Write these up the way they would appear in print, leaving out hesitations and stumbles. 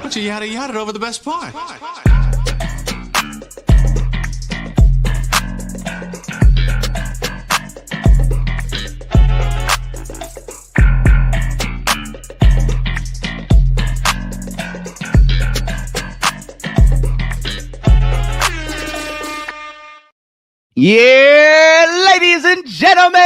But you yada over the best part. Yeah, ladies and gentlemen,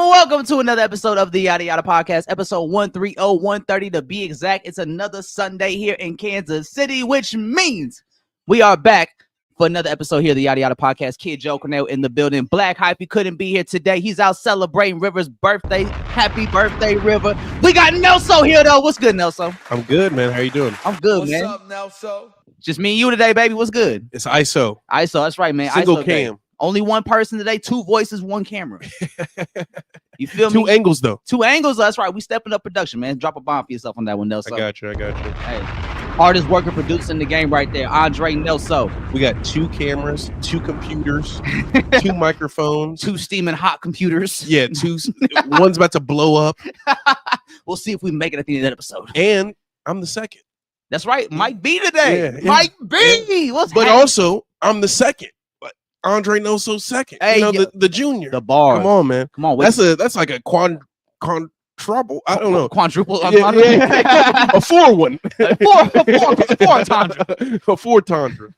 welcome to another episode of the Yadda Podcast, episode 130, 130 to be exact. It's another Sunday here in Kansas City, which means we are back for another episode here of the Yadda Podcast. Kid Joe Cornell in the building. Black Hype, couldn't be here today. He's out celebrating River's birthday. Happy birthday, River. We got Nelso here, though. What's good, Nelso? I'm good, man. How you doing? I'm good, man. What's up, Nelso? Just me and you today, baby. What's good? It's ISO. ISO, that's right, man. Single ISO cam. Day. Only one person today, two voices, one camera. You feel me? Two angles, though. Two angles, that's right. We stepping up production, man. Drop a bomb for yourself on that one, Nelso. I got you. Hey, hardest worker producing the game right there, Andre Nelso. We got two cameras, two computers, two microphones. Two steaming hot computers. Yeah, one's about to blow up. We'll see if we make it at the end of that episode. And I'm the second. That's right. Mike B today. Yeah. Mike B. What's But happening? also, I'm the second. Andre Nelso's second. Hey, the junior. The bar. Come on, man. Come on. That's like a quadruple. I don't know. Quadruple. Yeah. A four one. Four tundra. A four tundra.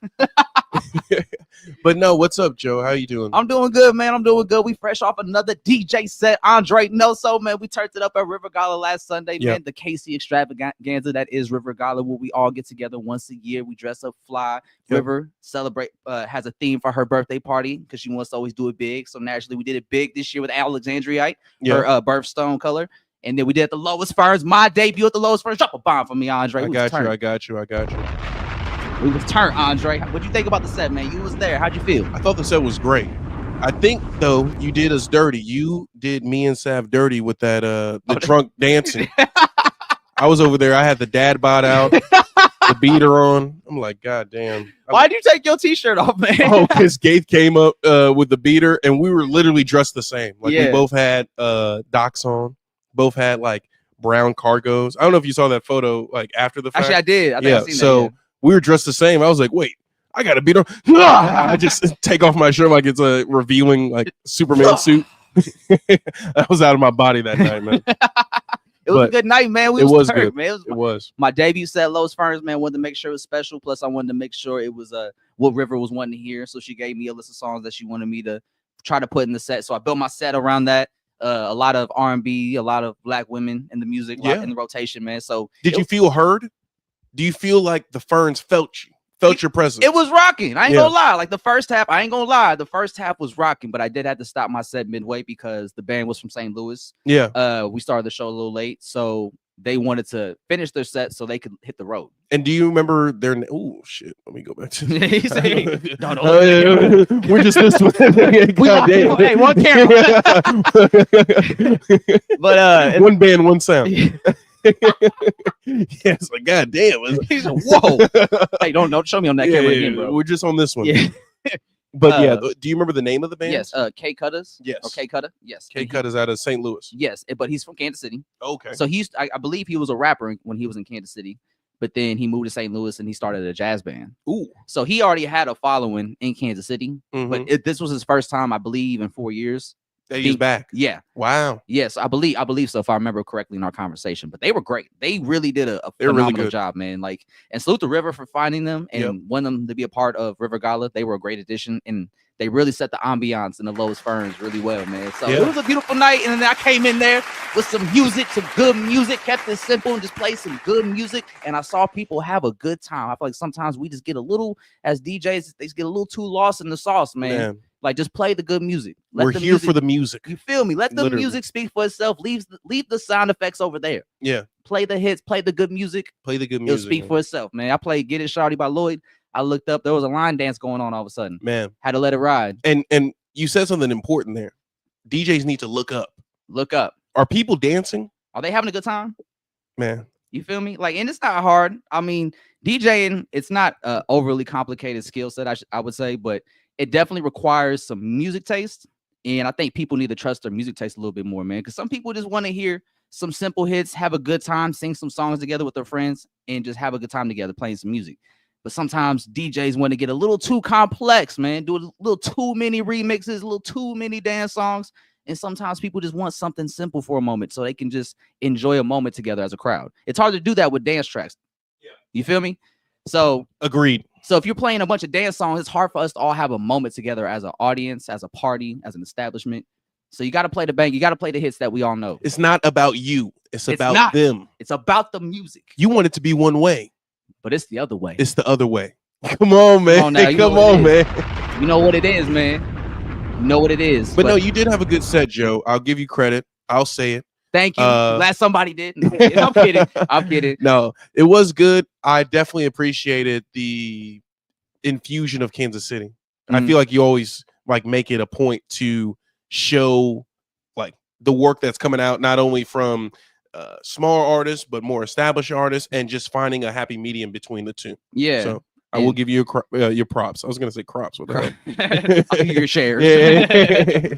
But no, what's up, Joe? How you doing? I'm doing good, man. I'm doing good. We fresh off another DJ set. Andre Nelso, man. We turned it up at River Gala last Sunday, man. The KC extravaganza that is River Gala, where we all get together once a year. We dress up fly. River celebrate has a theme for her birthday party because she wants to always do it big. So naturally, we did it big this year with Alexandrite, her birthstone color. And then we did at the Lowest Ferns. My debut at the Lowest Ferns. Drop a bomb for me, Andre. I got you. We was turned, Andre. What'd you think about the set, man? You was there. How'd you feel? I thought the set was great. I think though you did us dirty. You did me and Sav dirty with that drunk dancing. I was over there. I had the dad bod out, the beater on. I'm like, God damn. Why'd you take your t-shirt off, man? Oh, because Gaith came up with the beater and we were literally dressed the same. Like we both had docs on, both had like brown cargos. I don't know if you saw that photo like after the fact. Actually, I did. I think I seen that, we were dressed the same. I was like, wait, I got a beater on. I just take off my shirt like it's a revealing like Superman suit. I was out of my body that night, man. It was a good night, man. It was good, man. It was my debut set, Lowest Ferns, man. Wanted to make sure it was special. Plus, I wanted to make sure it was what River was wanting to hear. So she gave me a list of songs that she wanted me to try to put in the set. So I built my set around that. A lot of R&B, a lot of black women in the music, in the rotation, man. So did you feel heard? Do you feel like the Ferns felt your presence? It was rocking. I ain't gonna lie. Like the first half, the first half was rocking, but I did have to stop my set midway because the band was from St. Louis. Yeah. We started the show a little late, so they wanted to finish their set so they could hit the road. And do you remember their oh shit? Let me go back to we're just this one. Hey, one camera. But one band, one sound. It's like, God damn. He's like, whoa. Hey, don't show me on that camera again, bro. We're just on this one. Yeah. But do you remember the name of the band? Yes, K Cutters. Yes. Or K Cutter. Yes. K Cutters out of St. Louis. Yes, but he's from Kansas City. Okay. So I believe he was a rapper when he was in Kansas City, but then he moved to St. Louis and he started a jazz band. Ooh. So he already had a following in Kansas City, but this was his first time, I believe, in 4 years. He's back. Yeah. Wow. Yes, I believe so, if I remember correctly in our conversation. But they were great. They really did a phenomenal job, man. Like, and salute to River for finding them and wanting them to be a part of River Gala. They were a great addition, and they really set the ambiance in the Lowest Ferns really well, man. So it was a beautiful night, and then I came in there with some good music, kept it simple, and just played some good music. And I saw people have a good time. I feel like sometimes we just get a little, as DJs, they just get a little too lost in the sauce, man. Like, just play the good music. We're here for the music. You feel me? Let the music speak for itself. Leave the sound effects over there. Yeah. Play the hits. Play the good music. It'll speak for itself, man. I played Get It Shawty by Lloyd. I looked up. There was a line dance going on all of a sudden. Man. Had to let it ride. And you said something important there. DJs need to look up. Look up. Are people dancing? Are they having a good time? Man. You feel me? Like, and it's not hard. I mean, DJing, it's not an overly complicated skill set, I would say, but it definitely requires some music taste. And I think people need to trust their music taste a little bit more, man. Because some people just want to hear some simple hits, have a good time, sing some songs together with their friends, and just have a good time together playing some music. But sometimes DJs want to get a little too complex, man. Do a little too many remixes, a little too many dance songs. And sometimes people just want something simple for a moment so they can just enjoy a moment together as a crowd. It's hard to do that with dance tracks. Yeah. You feel me? So agreed. So if you're playing a bunch of dance songs, it's hard for us to all have a moment together as an audience, as a party, as an establishment. So you got to play the bang. You got to play the hits that we all know. It's not about you. It's about them. It's about the music. You want it to be one way. But it's the other way. It's the other way. Come on, man. Come on, now, Come on man. You know what it is, man. You know what it is. But no, you did have a good set, Joe. I'll give you credit. I'll say it. Thank you. Glad somebody did. I'm kidding. I'm kidding. No, it was good. I definitely appreciated the infusion of Kansas City. I feel like you always like make it a point to show like the work that's coming out, not only from smaller artists, but more established artists, and just finding a happy medium between the two. Yeah. So I will give you your props. I was going to say crops. What the hell? I'll give you your shares. Yeah.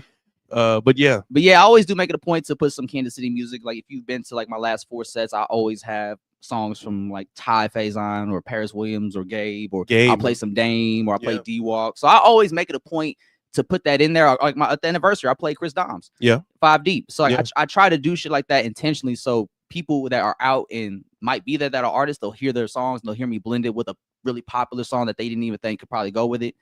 But yeah, I always do make it a point to put some Kansas City music. Like if you've been to like my last 4 sets, I always have songs from like Ty Faison or Paris Williams or Gabe, or I'll play some Dame, or I play D-Walk. So I always make it a point to put that in there. Like at the anniversary, I play Chris Doms. Yeah. 5 Deep. So like, I try to do shit like that intentionally. So people that are out and might be there that are artists, they'll hear their songs and they'll hear me blend it with a really popular song that they didn't even think could probably go with it.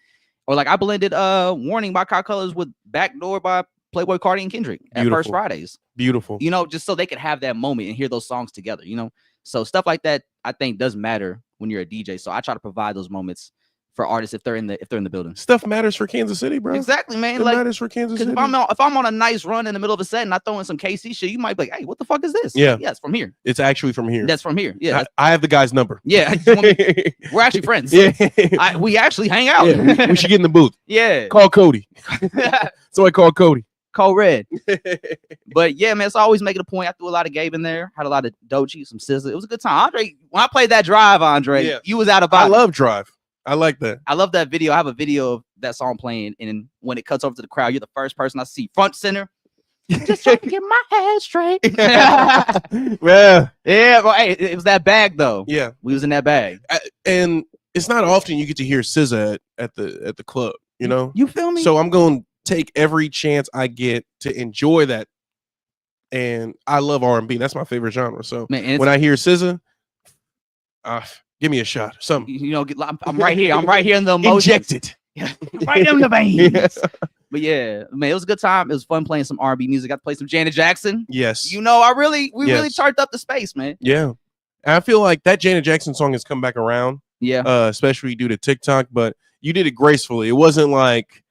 Or like I blended Warning by Kyle Colors with Backdoor by Playboy Cardi and Kendrick at First Fridays. Beautiful. You know, just so they could have that moment and hear those songs together, you know? So stuff like that, I think, does matter when you're a DJ. So I try to provide those moments for artists if they're in the building. Stuff matters for Kansas City, bro. Exactly, man. It matters for Kansas City. If I'm on a nice run in the middle of a set and I throw in some KC shit, you might be like, hey, what the fuck is this? Yeah. Yeah, it's from here. It's actually from here. That's from here. Yeah. I have the guy's number. Yeah. We're actually friends. Yeah. We actually hang out. Yeah, we should get in the booth. Yeah. Call Cody. Somebody call Cody. Call Red. But yeah, man, it's always making a point. I threw a lot of Gabe in there, had a lot of Doechii, some Sizzla. It was a good time. Andre, when I played that Drive, Andre, you was out of body. I love Drive. I like that. I love that video. I have a video of that song playing, and when it cuts over to the crowd, you're the first person I see front center. Just trying to get my head straight. Yeah. Well, hey, it was that bag though. Yeah. We was in that bag. And it's not often you get to hear SZA at the club, you know? You feel me? So I'm going to take every chance I get to enjoy that. And I love R&B. That's my favorite genre. So man, when I hear SZA, give me a shot. Something. You know, I'm right here. I'm right here in the emotions. Inject it. Right in the veins. Yeah. But yeah, man, it was a good time. It was fun playing some R&B music. I got to play some Janet Jackson. Yes. You know, we really charged up the space, man. Yeah. And I feel like that Janet Jackson song has come back around. Yeah. Especially due to TikTok, but you did it gracefully. It wasn't like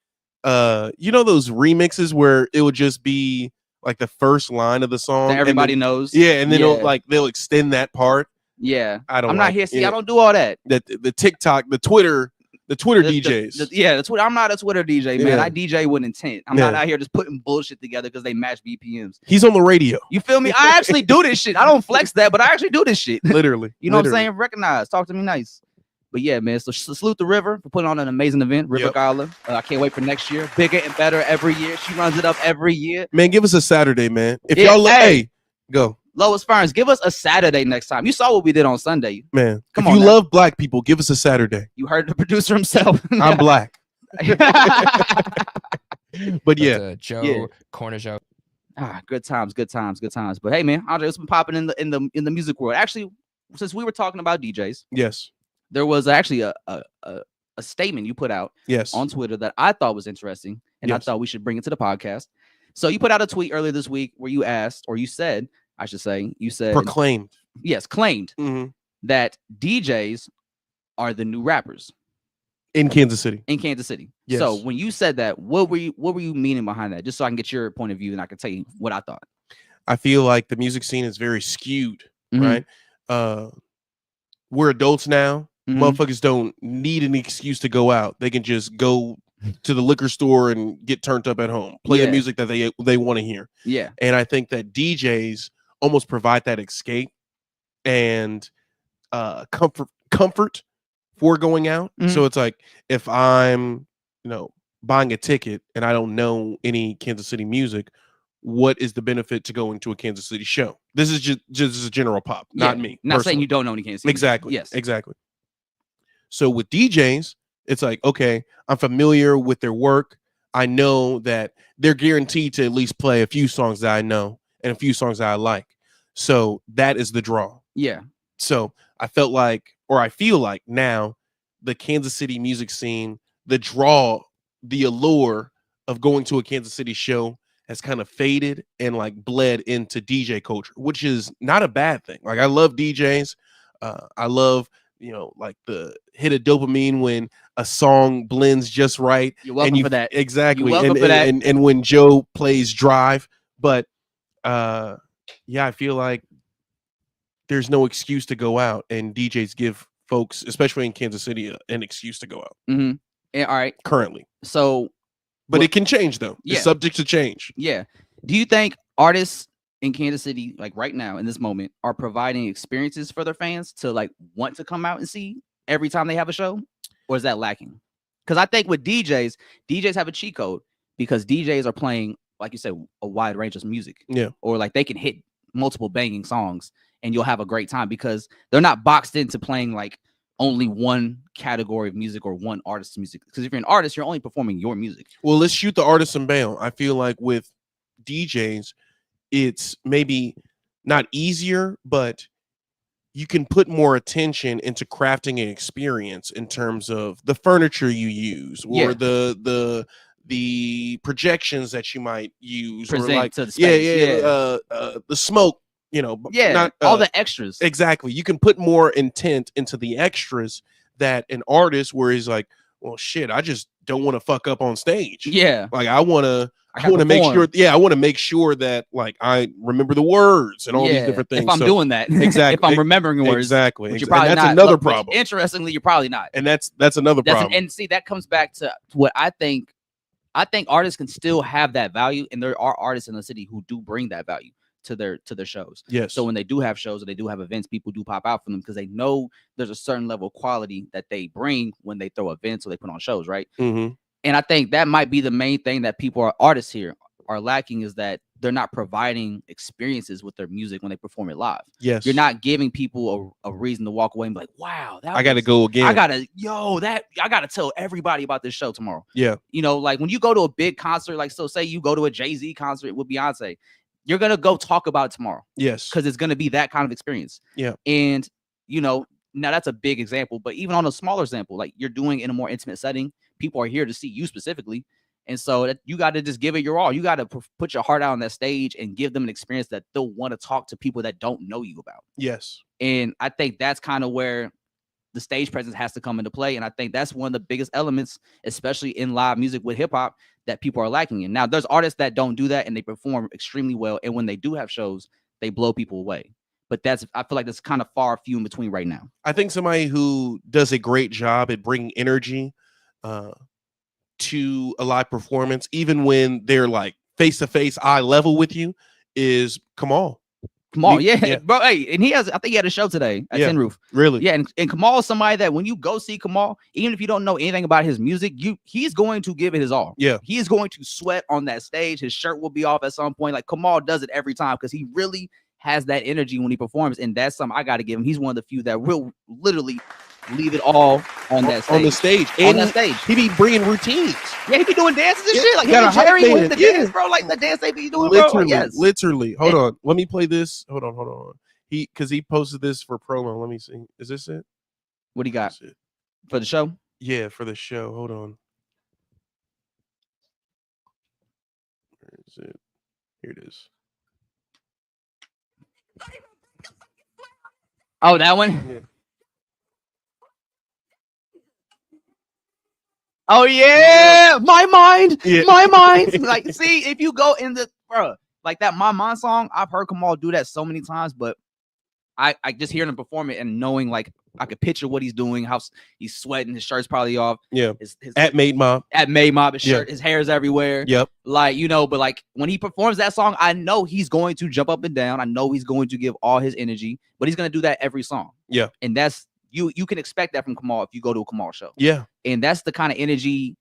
you know those remixes where it would just be like the first line of the song that everybody knows. Yeah, and then they'll extend that part. Yeah. I'm not here. See, I don't do all that. The TikTok, the Twitter DJs. I'm not a Twitter DJ, man. I DJ with intent. I'm not out here just putting bullshit together because they match BPMs. He's on the radio. You feel me? I actually do this shit. I don't flex that, but I actually do this shit. Literally. You know what I'm saying? Recognize. Talk to me nice. But yeah, man. So salute the River for putting on an amazing event. River Gala. I can't wait for next year. Bigger and better every year. She runs it up every year. Man, give us a Saturday, man. If y'all hey, go. Lois Ferns, give us a Saturday next time. You saw what we did on Sunday. Man, if you love black people, give us a Saturday. You heard the producer himself. I'm black. But yeah. Joe, Corner Joe. Good times. But hey, man, Andre, it's been popping in the music world. Actually, since we were talking about DJs, yes, there was actually a statement you put out on Twitter that I thought was interesting, and I thought we should bring it to the podcast. So you put out a tweet earlier this week where you asked, or you said, I should say, you said proclaimed. Yes, claimed that DJs are the new rappers in Kansas City. Yes. So when you said that, what were you meaning behind that? Just so I can get your point of view and I can tell you what I thought. I feel like the music scene is very skewed, right? We're adults now. Motherfuckers don't need an excuse to go out. They can just go to the liquor store and get turned up at home, play the music that they want to hear. Yeah. And I think that DJs almost provide that escape and comfort for going out. So it's like if I'm, buying a ticket and I don't know any Kansas City music, what is the benefit to going to a Kansas City show? This is just a general pop, not me. Not personally. saying you don't know any Kansas City. Exactly. Yes. Exactly. So with DJs, it's like, okay, I'm familiar with their work. I know that they're guaranteed to at least play a few songs that I know and a few songs that I like. So that is the draw. Yeah. So I feel like now the Kansas City music scene, the draw, the allure of going to a Kansas City show has kind of faded and like bled into DJ culture, which is not a bad thing. Like I love DJs. I love, like the hit of dopamine when a song blends just right. You're welcome for that. Exactly. You're welcome for that. And when Joe plays Drive, but I feel like there's no excuse to go out, and DJs give folks, especially in Kansas City, an excuse to go out. Mm-hmm. Yeah, all right. Currently. So, but it can change though. Yeah. It's subject to change. Yeah. Do you think artists in Kansas City, like right now in this moment, are providing experiences for their fans to like want to come out and see every time they have a show, or is that lacking? Because I think with DJs have a cheat code because DJs are playing, like you said, a wide range of music. Yeah. Or like they can hit multiple banging songs and you'll have a great time because they're not boxed into playing like only one category of music or one artist's music. Because if you're an artist, you're only performing your music. Well, let's shoot the artist and bail. I feel like with DJs, it's maybe not easier, but you can put more attention into crafting an experience in terms of the furniture you use or the projections that you might use, present or like to the space. The smoke, not all the extras. Exactly. You can put more intent into the extras that an artist where he's like, well, shit, I just don't want to fuck up on stage. Yeah. Like I want to make sure. Yeah, I want to make sure that like I remember the words and all these different things. If I'm doing that, exactly. If I'm remembering words, exactly. Which you're probably and that's not. another problem. Interestingly, you're probably not. And that's another problem. And see, that comes back to what I think. I think artists can still have that value, and there are artists in the city who do bring that value to their shows. Yes. So when they do have shows or they do have events, people do pop out for them because they know there's a certain level of quality that they bring when they throw events or they put on shows, right? Mm-hmm. And I think that might be the main thing that artists here are lacking, is that they're not providing experiences with their music when they perform it live. Yes. You're not giving people a reason to walk away and be like, wow, I got to go again. I got to tell everybody about this show tomorrow. Yeah. Like when you go to a big concert, like, so say you go to a Jay-Z concert with Beyonce, you're going to go talk about it tomorrow. Yes. Because it's going to be that kind of experience. Yeah. And, now that's a big example, but even on a smaller example, like you're doing in a more intimate setting, people are here to see you specifically. And so that you got to just give it your all. You got to put your heart out on that stage and give them an experience that they'll want to talk to people that don't know you about. Yes. And I think that's kind of where the stage presence has to come into play. And I think that's one of the biggest elements, especially in live music with hip hop, that people are lacking in. Now, there's artists that don't do that and they perform extremely well. And when they do have shows, they blow people away. But I feel like that's kind of far few in between right now. I think somebody who does a great job at bringing energy to a live performance, even when they're like face to face, eye level with you, is Kamal. Kamal, yeah, bro. Hey, and I think he had a show today at Tin Roof. Really? Yeah, and Kamal is somebody that when you go see Kamal, even if you don't know anything about his music, he's going to give it his all. Yeah, he is going to sweat on that stage. His shirt will be off at some point. Like Kamal does it every time because he really has that energy when he performs, and that's something I got to give him. He's one of the few that will literally leave it all on that stage. On the stage. On that stage. He be bringing routines. Yeah, he be doing dances and shit. Like him and Jerry with the dance, bro. Like the dance they be doing, literally, bro. Yes. Literally. Hold on. Let me play this. Hold on. Because he posted this for promo. Let me see. Is this it? What do you got for the show? Yeah, for the show. Hold on. Where is it? Here it is. Oh, that one? Yeah. Oh yeah, my mind. Like, see, if you go in the like that My Mind song, I've heard Kamal do that so many times, but I just hearing him perform it and knowing, like, I could picture what he's doing, how he's sweating, his shirt's probably off. Yeah. His at Made Mob, his shirt, his hair's everywhere. Yep. Like, but like when he performs that song, I know he's going to jump up and down. I know he's going to give all his energy, but he's going to do that every song. Yeah. And that's you can expect that from Kamal if you go to a Kamal show. Yeah. And that's the kind of energy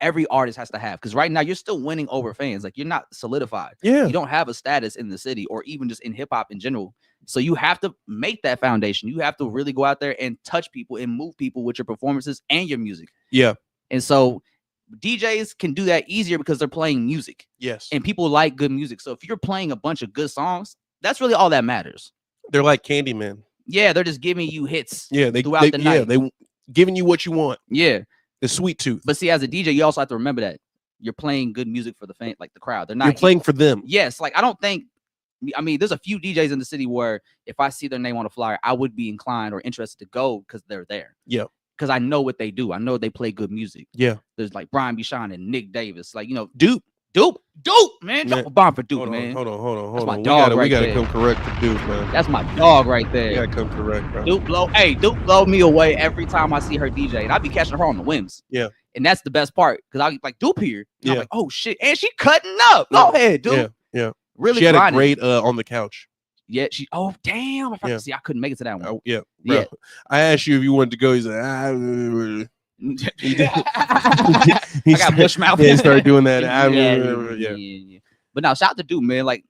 every artist has to have, because right now you're still winning over fans. Like, you're not solidified. Yeah. You don't have a status in the city or even just in hip hop in general. So you have to make that foundation. You have to really go out there and touch people and move people with your performances and your music. Yeah. And so DJs can do that easier because they're playing music. Yes. And people like good music. So if you're playing a bunch of good songs, that's really all that matters. They're like Candyman. Yeah, they're just giving you hits. Yeah, throughout the night. Yeah, they giving you what you want. Yeah. The sweet tooth. But see, as a DJ, you also have to remember that you're playing good music for the fan, like the crowd. They're not. You're playing for them. Yes, like I don't think. I mean, there's a few DJs in the city where if I see their name on a flyer, I would be inclined or interested to go because they're there. Yeah. Because I know what they do. I know they play good music. Yeah. There's like Brian Bishon and Nick Davis. Like, you know, Dupe, man. Drop a bomb for Dupe, man. Hold on. That's my dog we gotta there. come correct for Dupe, man. That's my dog right there. You gotta come correct, bro. Dupe blow me away every time I see her DJ, and I be catching her on the whims. Yeah. And that's the best part, because I like Dupe here. Yeah. I'm like, oh shit, and she cutting up. Go ahead, Dupe. Yeah. Really, she had grinding. a great on the couch. Yeah, oh damn! I forgot to see. I couldn't make it to that one. Yeah, bro. Yeah. I asked you if you wanted to go. He's like, I he got bush mouth. Yeah, started doing that. Yeah. But now, shout out to Dude, man. Like,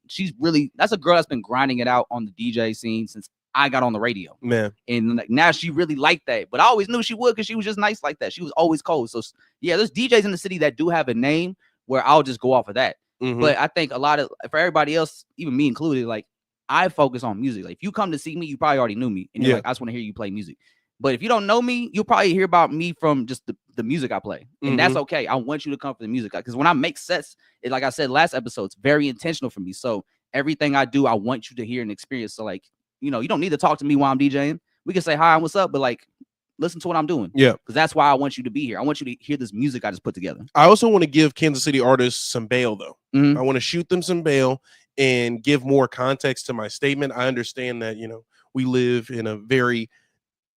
that's a girl that's been grinding it out on the DJ scene since I got on the radio, man. And like, now she really liked that. But I always knew she would, because she was just nice like that. She was always cold. So yeah, there's DJs in the city that do have a name where I'll just go off of that. Mm-hmm. But I think for everybody else, even me included, like, I focus on music. Like, if you come to see me, you probably already knew me, and you're like, I just want to hear you play music. But if you don't know me, you'll probably hear about me from just the music I play, and that's okay. I want you to come for the music, because when I make sets, like I said last episode, it's very intentional for me. So everything I do, I want you to hear and experience. So like, you know, you don't need to talk to me while I'm DJing. We can say hi and what's up, but like, listen to what I'm doing. Yeah, because that's why I want you to be here. I want you to hear this music I just put together. I also want to give Kansas City artists some bail, though. Mm-hmm. I want to shoot them some bail and give more context to my statement. I understand that, you know, we live in a very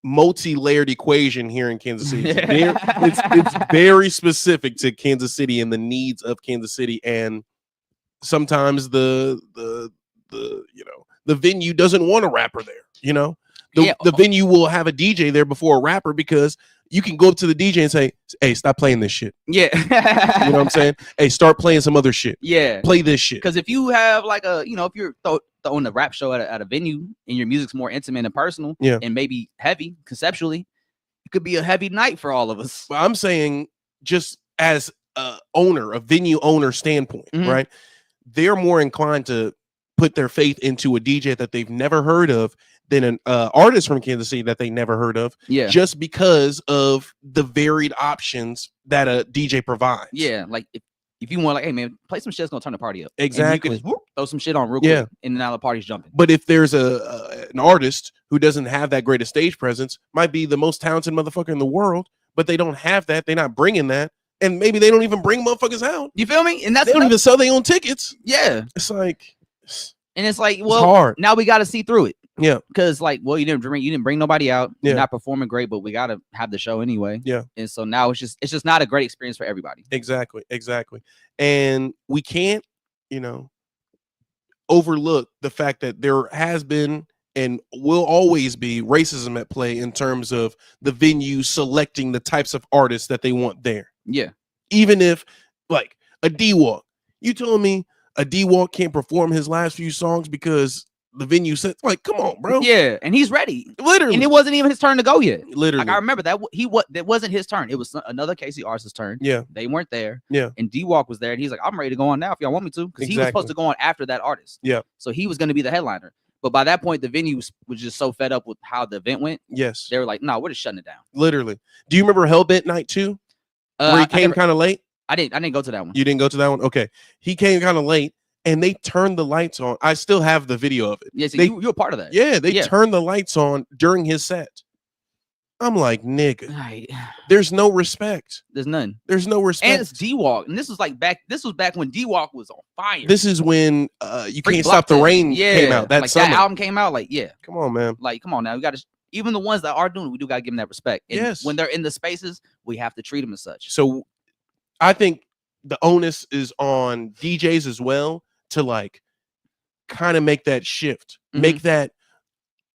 multi-layered equation here in Kansas City. It's very specific to Kansas City and the needs of Kansas City, and sometimes the you know, the venue doesn't want a rapper there. You know, the venue will have a DJ there before a rapper, because you can go up to the DJ and say, hey, stop playing this shit. Yeah. You know what I'm saying? Hey, start playing some other shit. Yeah. Play this shit. Because if you have like if you're throwing a rap show at a venue and your music's more intimate and personal, and maybe heavy conceptually, it could be a heavy night for all of us. Well, I'm saying, just as a venue owner standpoint, right? They're more inclined to put their faith into a DJ that they've never heard of than an artist from Kansas City that they never heard of, just because of the varied options that a DJ provides. Yeah, like if you want, like, hey man, play some shit that's gonna turn the party up. Exactly. And you can just throw some shit on real quick, and now the party's jumping. But if there's an artist who doesn't have that great a stage presence, might be the most talented motherfucker in the world, but they don't have that, they're not bringing that, and maybe they don't even bring motherfuckers out. You feel me? And they don't even sell their own tickets. Yeah, it's like, and it's like, well, it's hard. Now we got to see through it. Yeah, because like, well, you didn't bring nobody out. You're not performing great, but we gotta have the show anyway. Yeah, and so now it's just not a great experience for everybody. Exactly, and we can't, you know, overlook the fact that there has been and will always be racism at play in terms of the venue selecting the types of artists that they want there. Yeah, even if like a D-Walk, you told me a D-Walk can't perform his last few songs because the venue said, like, come on, bro. Yeah, and he's ready, literally, and it wasn't even his turn to go yet. Literally, like I remember that that wasn't his turn. It was another KC artist's turn. Yeah, they weren't there. Yeah, and D-Walk was there, and he's like, I'm ready to go on now if y'all want me to, because he was supposed to go on after that artist. Yeah, so he was going to be the headliner. But by that point, the venue was just so fed up with how the event went. Yes, they were like, no, we're just shutting it down. Literally. Do you remember Hellbent Night 2? Where he came kind of late? I didn't go to that one. You didn't go to that one? Okay, he came kind of late. And they turned the lights on. I still have the video of it. Yeah, so you were part of that. Yeah, they turned the lights on during his set. I'm like, nigga, there's no respect. There's none. There's no respect. And it's D-Walk. And this was back when D-Walk was on fire. This is when You Can't Stop the Rain came out. That album came out. Like, yeah. Come on, man. Like, come on now. We got to, even the ones that are doing it, we do got to give them that respect. And when they're in the spaces, we have to treat them as such. So I think the onus is on DJs as well to like kind of make that shift, make that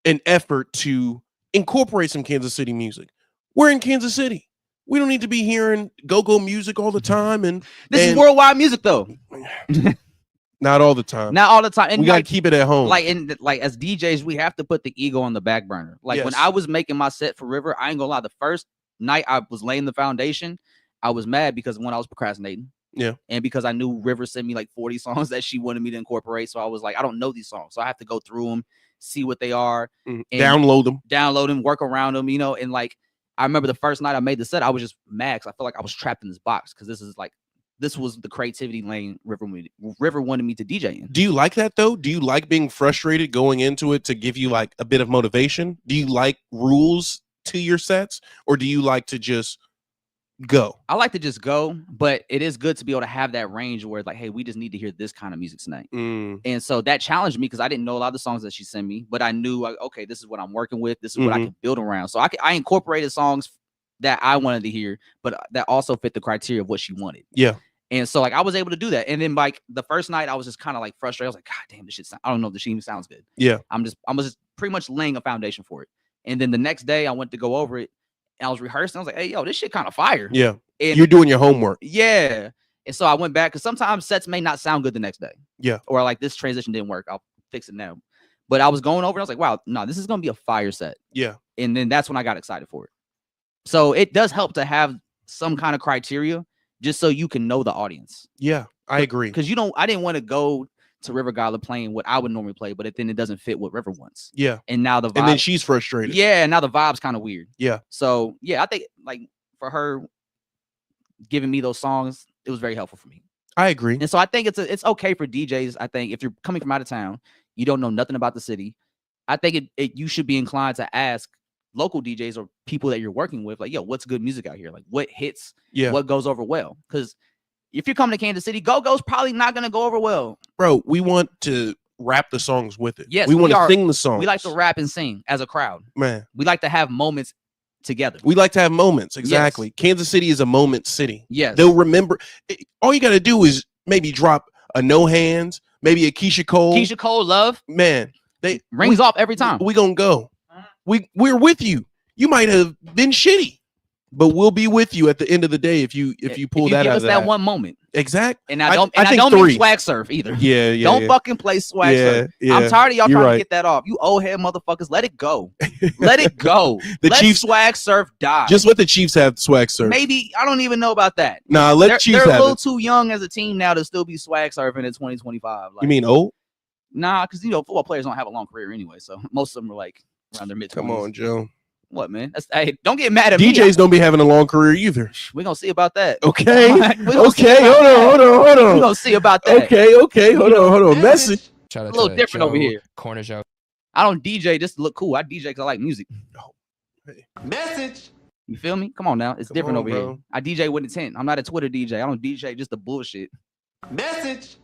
an effort to incorporate some Kansas City music. We're in Kansas City. We don't need to be hearing go-go music all the time. And this is worldwide music, though. Not all the time. Not all the time. And we gotta keep it at home. Like as DJs, we have to put the ego on the back burner. Like when I was making my set for River, I ain't gonna lie. The first night I was laying the foundation, I was mad because when I was procrastinating. Yeah. And because I knew River sent me like 40 songs that she wanted me to incorporate. So I was like, I don't know these songs. So I have to go through them, see what they are, and download them, work around them, you know. And like, I remember the first night I made the set, I was just mad. I felt like I was trapped in this box because this was the creativity lane River wanted me to DJ in. Do you like that though? Do you like being frustrated going into it to give you like a bit of motivation? Do you like rules to your sets, or do you like to just go? I like to just go, but it is good to be able to have that range where it's like, hey, we just need to hear this kind of music tonight. And so that challenged me because I didn't know a lot of the songs that she sent me, but I knew, okay, this is what I'm working with. This is what I can build around. So I incorporated songs that I wanted to hear, but that also fit the criteria of what she wanted. Yeah. And so like I was able to do that. And then like the first night I was just kind of like frustrated. I was like, God damn, this shit I don't know if this even sounds good. Yeah. I was just pretty much laying a foundation for it. And then the next day I went to go over it and I was rehearsing. I was like, hey, yo, this shit kind of fire. Yeah. And you're doing your homework. Yeah. And so I went back because sometimes sets may not sound good the next day. Yeah. Or like this transition didn't work. I'll fix it now. But I was going over and I was like, wow, no, this is going to be a fire set. Yeah. And then that's when I got excited for it. So it does help to have some kind of criteria just so you can know the audience. Yeah, I agree. Because I didn't want to go to River Gala playing what I would normally play, but then it doesn't fit what River wants. Yeah. And now the vibe, and then she's frustrated. Yeah, and now the vibe's kind of weird. Yeah. So yeah, I think like for her giving me those songs, it was very helpful for me. I agree. And so I think it's okay for DJs. I think if you're coming from out of town, you don't know nothing about the city. I think you should be inclined to ask local DJs or people that you're working with, like, yo, what's good music out here? Like, what hits? Yeah. What goes over well? Because if you're coming to Kansas City, Go-Go's probably not going to go over well. Bro, we want to rap the songs with it. Yes, we want to sing the songs. We like to rap and sing as a crowd. Man. We like to have moments together. We like to have moments. Exactly. Yes. Kansas City is a moment city. Yes. They'll remember. All you got to do is maybe drop a No Hands, maybe a Keisha Cole. Keisha Cole, Love. Man. They rings off every time. We going to go. We're with you. You might have been shitty, but we'll be with you at the end of the day if you pull that out of that. Give us that one moment. Exactly. And I don't mean swag surf either. Yeah, yeah. Don't fucking play swag surf. Yeah. I'm tired of y'all trying to get that off. You old head motherfuckers, let it go. Let it go. Let Chiefs swag surf die. Just let the Chiefs have swag surf. Maybe I don't even know about that. Nah, let Chiefs have it. They're a little too young as a team now to still be swag surfing in 2025. Like, you mean old? Nah, because football players don't have a long career anyway. So most of them are like around their mid-20s. Come on, Joe. What, man? Hey, don't get mad at me. DJs don't be having a long career either. We're going to see about that. Okay. Okay. Hold on. We're going to see about that. Okay. Hold on. Message. A little different over here. Corner show. I don't DJ just to look cool. I DJ because I like music. Oh, hey. Message. You feel me? Come on now. It's different over here. I DJ with intent. I'm not a Twitter DJ. I don't DJ just the bullshit. Message.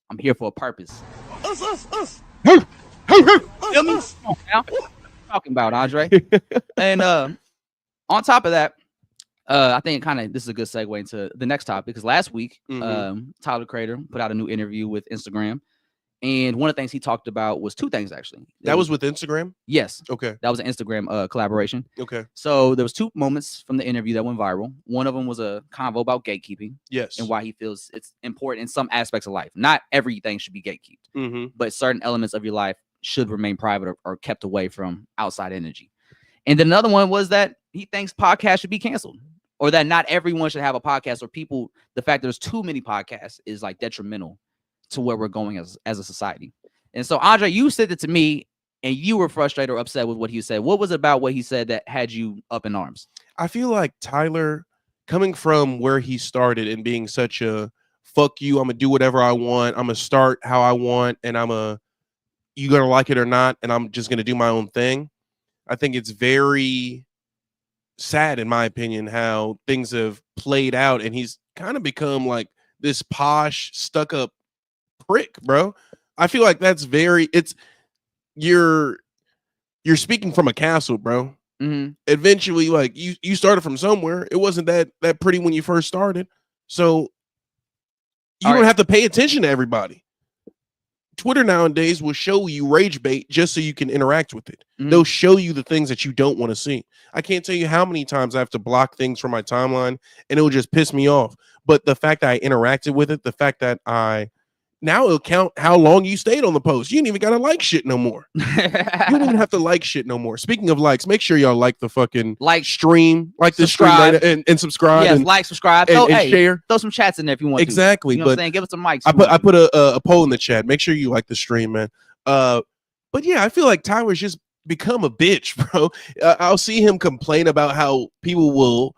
I'm here for a purpose. Us. Feel me? Come on now. Talking about Andre. And on top of that, I think this is a good segue into the next topic because last week Tyler Creator put out a new interview with Instagram, and one of the things he talked about was two things actually. That was with Instagram? Yes. Okay. That was an Instagram collaboration. Okay. So there was two moments from the interview that went viral. One of them was a convo about gatekeeping. Yes. And why he feels it's important in some aspects of life. Not everything should be gatekeeped, but certain elements of your life should remain private or kept away from outside energy. And then another one was that he thinks podcasts should be canceled, or that not everyone should have a podcast, or the fact there's too many podcasts is like detrimental to where we're going as a society. And so, Andre, you said it to me and you were frustrated or upset with what he said. What was it about what he said that had you up in arms? I feel like Tyler, coming from where he started and being such a fuck you, I'm gonna do whatever I want, I'm gonna start how I want, and you gonna like it or not, and I'm just gonna do my own thing. I think it's very sad, in my opinion, how things have played out, and he's kind of become like this posh, stuck-up prick, bro. I feel like that's you're speaking from a castle, bro. Eventually, like you started from somewhere. It wasn't that pretty when you first started, so you don't have to pay attention to everybody. Twitter nowadays will show you rage bait just so you can interact with it. They'll show you the things that you don't want to see. I can't tell you how many times I have to block things from my timeline and it will just piss me off. But the fact that I interacted with it, the fact that now it'll count how long you stayed on the post. You ain't even gotta like shit no more. You don't even have to like shit no more. Speaking of likes, make sure y'all like the fucking stream, like the stream later, and subscribe. Yes, and like, subscribe, and share. Throw some chats in there if you want. Exactly, to. You know what I'm saying? Give us some mics. I put a poll in the chat. Make sure you like the stream, man. But yeah, I feel like Tyler's just become a bitch, bro. I'll see him complain about how people will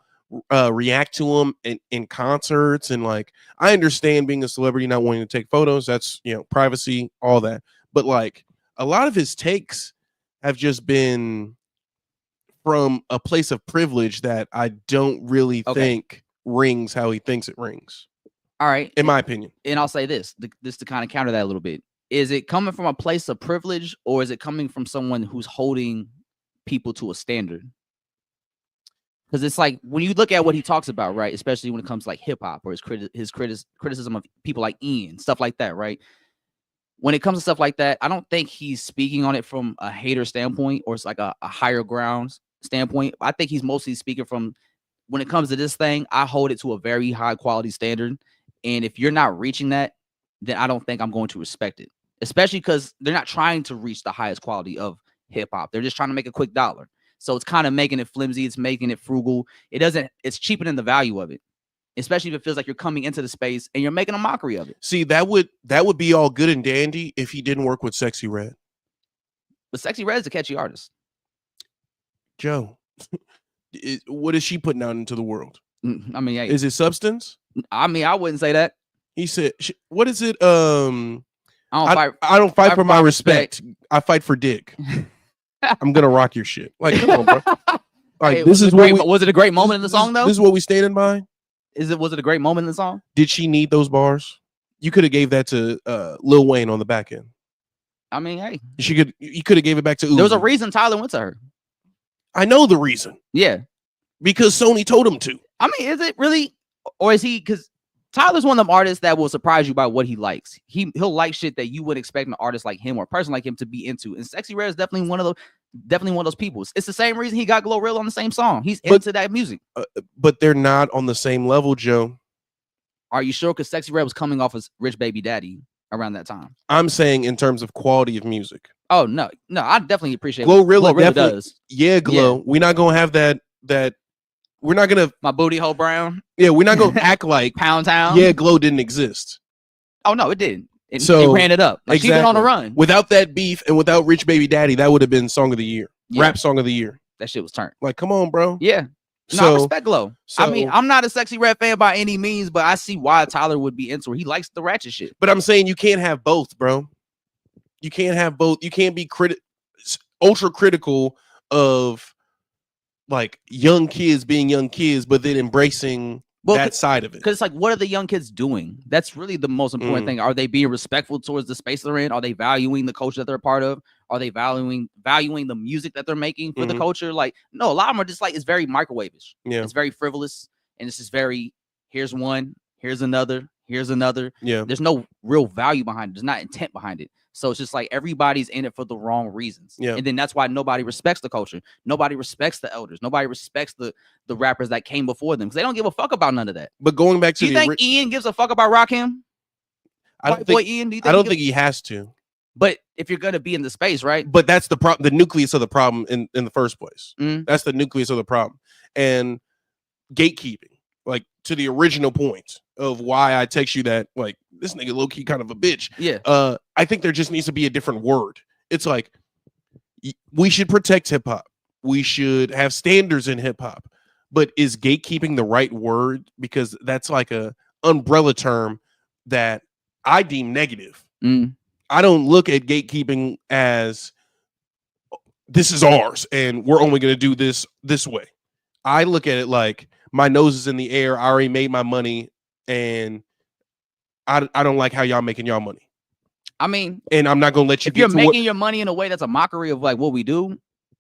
react to him in concerts, and like, I understand being a celebrity not wanting to take photos, that's, you know, privacy, all that, but like a lot of his takes have just been from a place of privilege that I don't really think rings how he thinks it rings. All right, in my opinion. And I'll say this to kind of counter that a little bit: is it coming from a place of privilege, or is it coming from someone who's holding people to a standard? Because it's like, when you look at what he talks about, right, especially when it comes to like hip hop or his criticism of people like Ian, stuff like that, right? When it comes to stuff like that, I don't think he's speaking on it from a hater standpoint, or it's like a higher ground standpoint. I think he's mostly speaking from, when it comes to this thing, I hold it to a very high quality standard. And if you're not reaching that, then I don't think I'm going to respect it, especially because they're not trying to reach the highest quality of hip hop. They're just trying to make a quick dollar. So it's kind of making it flimsy. It's making it frugal. It's cheapening the value of it, especially if it feels like you're coming into the space and you're making a mockery of it. See, that would be all good and dandy if he didn't work with Sexy Red. But Sexy Red is a catchy artist. Joe, what is she putting out into the world? I mean, hey, is it substance? I mean, I wouldn't say that. He said, what is it? I don't fight for my respect. I fight for dick. I'm gonna rock your shit. Like, come on, bro. Like, hey, was it a great moment in the song, though? This is what we standing by. Was it a great moment in the song? Did she need those bars? You could have gave that to Lil Wayne on the back end. I mean, hey, you could have gave it back to Uzi. There was a reason Tyler went to her. I know the reason. Yeah, because Sony told him to. I mean, is it really, or is he? Because Tyler's one of them artists that will surprise you by what he likes. He'll like shit that you would expect an artist like him or a person like him to be into. And Sexy Red is definitely one of those people. It's the same reason he got Glorilla on the same song. He's into that music. But they're not on the same level, Joe. Are you sure? Because Sexy Red was coming off as Rich Baby Daddy around that time. I'm saying in terms of quality of music. Oh no, I definitely appreciate Glorilla definitely does. Yeah, Glow. Yeah. We're not gonna have that. We're not gonna My Booty Hole Brown. Yeah, we're not gonna act like Pound Town. Yeah, Glow didn't exist. Oh no, it didn't. It ran it up. Like, exactly. She's been on a run. Without that beef and without Rich Baby Daddy, that would have been song of the year. Yeah. Rap song of the year. That shit was turned. Like, come on, bro. Yeah. No, I respect Glow. I mean, I'm not a Sexy Red fan by any means, but I see why Tyler would be into her. He likes the ratchet shit. But I'm saying you can't have both, bro. You can't have both. You can't be ultra critical of like young kids being young kids, but then embracing that side of it. Because it's like, what are the young kids doing? That's really the most important thing. Are they being respectful towards the space they're in? Are they valuing the culture that they're a part of? Are they valuing the music that they're making for the culture? Like, no, a lot of them are just like, it's very microwave-ish. Yeah. It's very frivolous. And it's just very, here's one, here's another, here's another. Yeah. There's no real value behind it. There's not intent behind it. So it's just like everybody's in it for the wrong reasons. Yeah. And then that's why nobody respects the culture. Nobody respects the elders. Nobody respects the rappers that came before them because they don't give a fuck about none of that. But going back to do you think Ian gives a fuck about Rakim? I don't think he has to. But if you're gonna be in the space, right? But that's the problem, the nucleus of the problem in the first place. That's the nucleus of the problem. And gatekeeping, like to the original point of why I text you that, like, this nigga low-key kind of a bitch. Yeah. I think there just needs to be a different word. It's like, we should protect hip-hop. We should have standards in hip-hop. But is gatekeeping the right word? Because that's like a umbrella term that I deem negative. I don't look at gatekeeping as this is ours and we're only going to do this way. I look at it like my nose is in the air. I already made my money and I don't like how y'all making y'all money. I mean, and I'm not going to let you if you're making your money in a way that's a mockery of like what we do.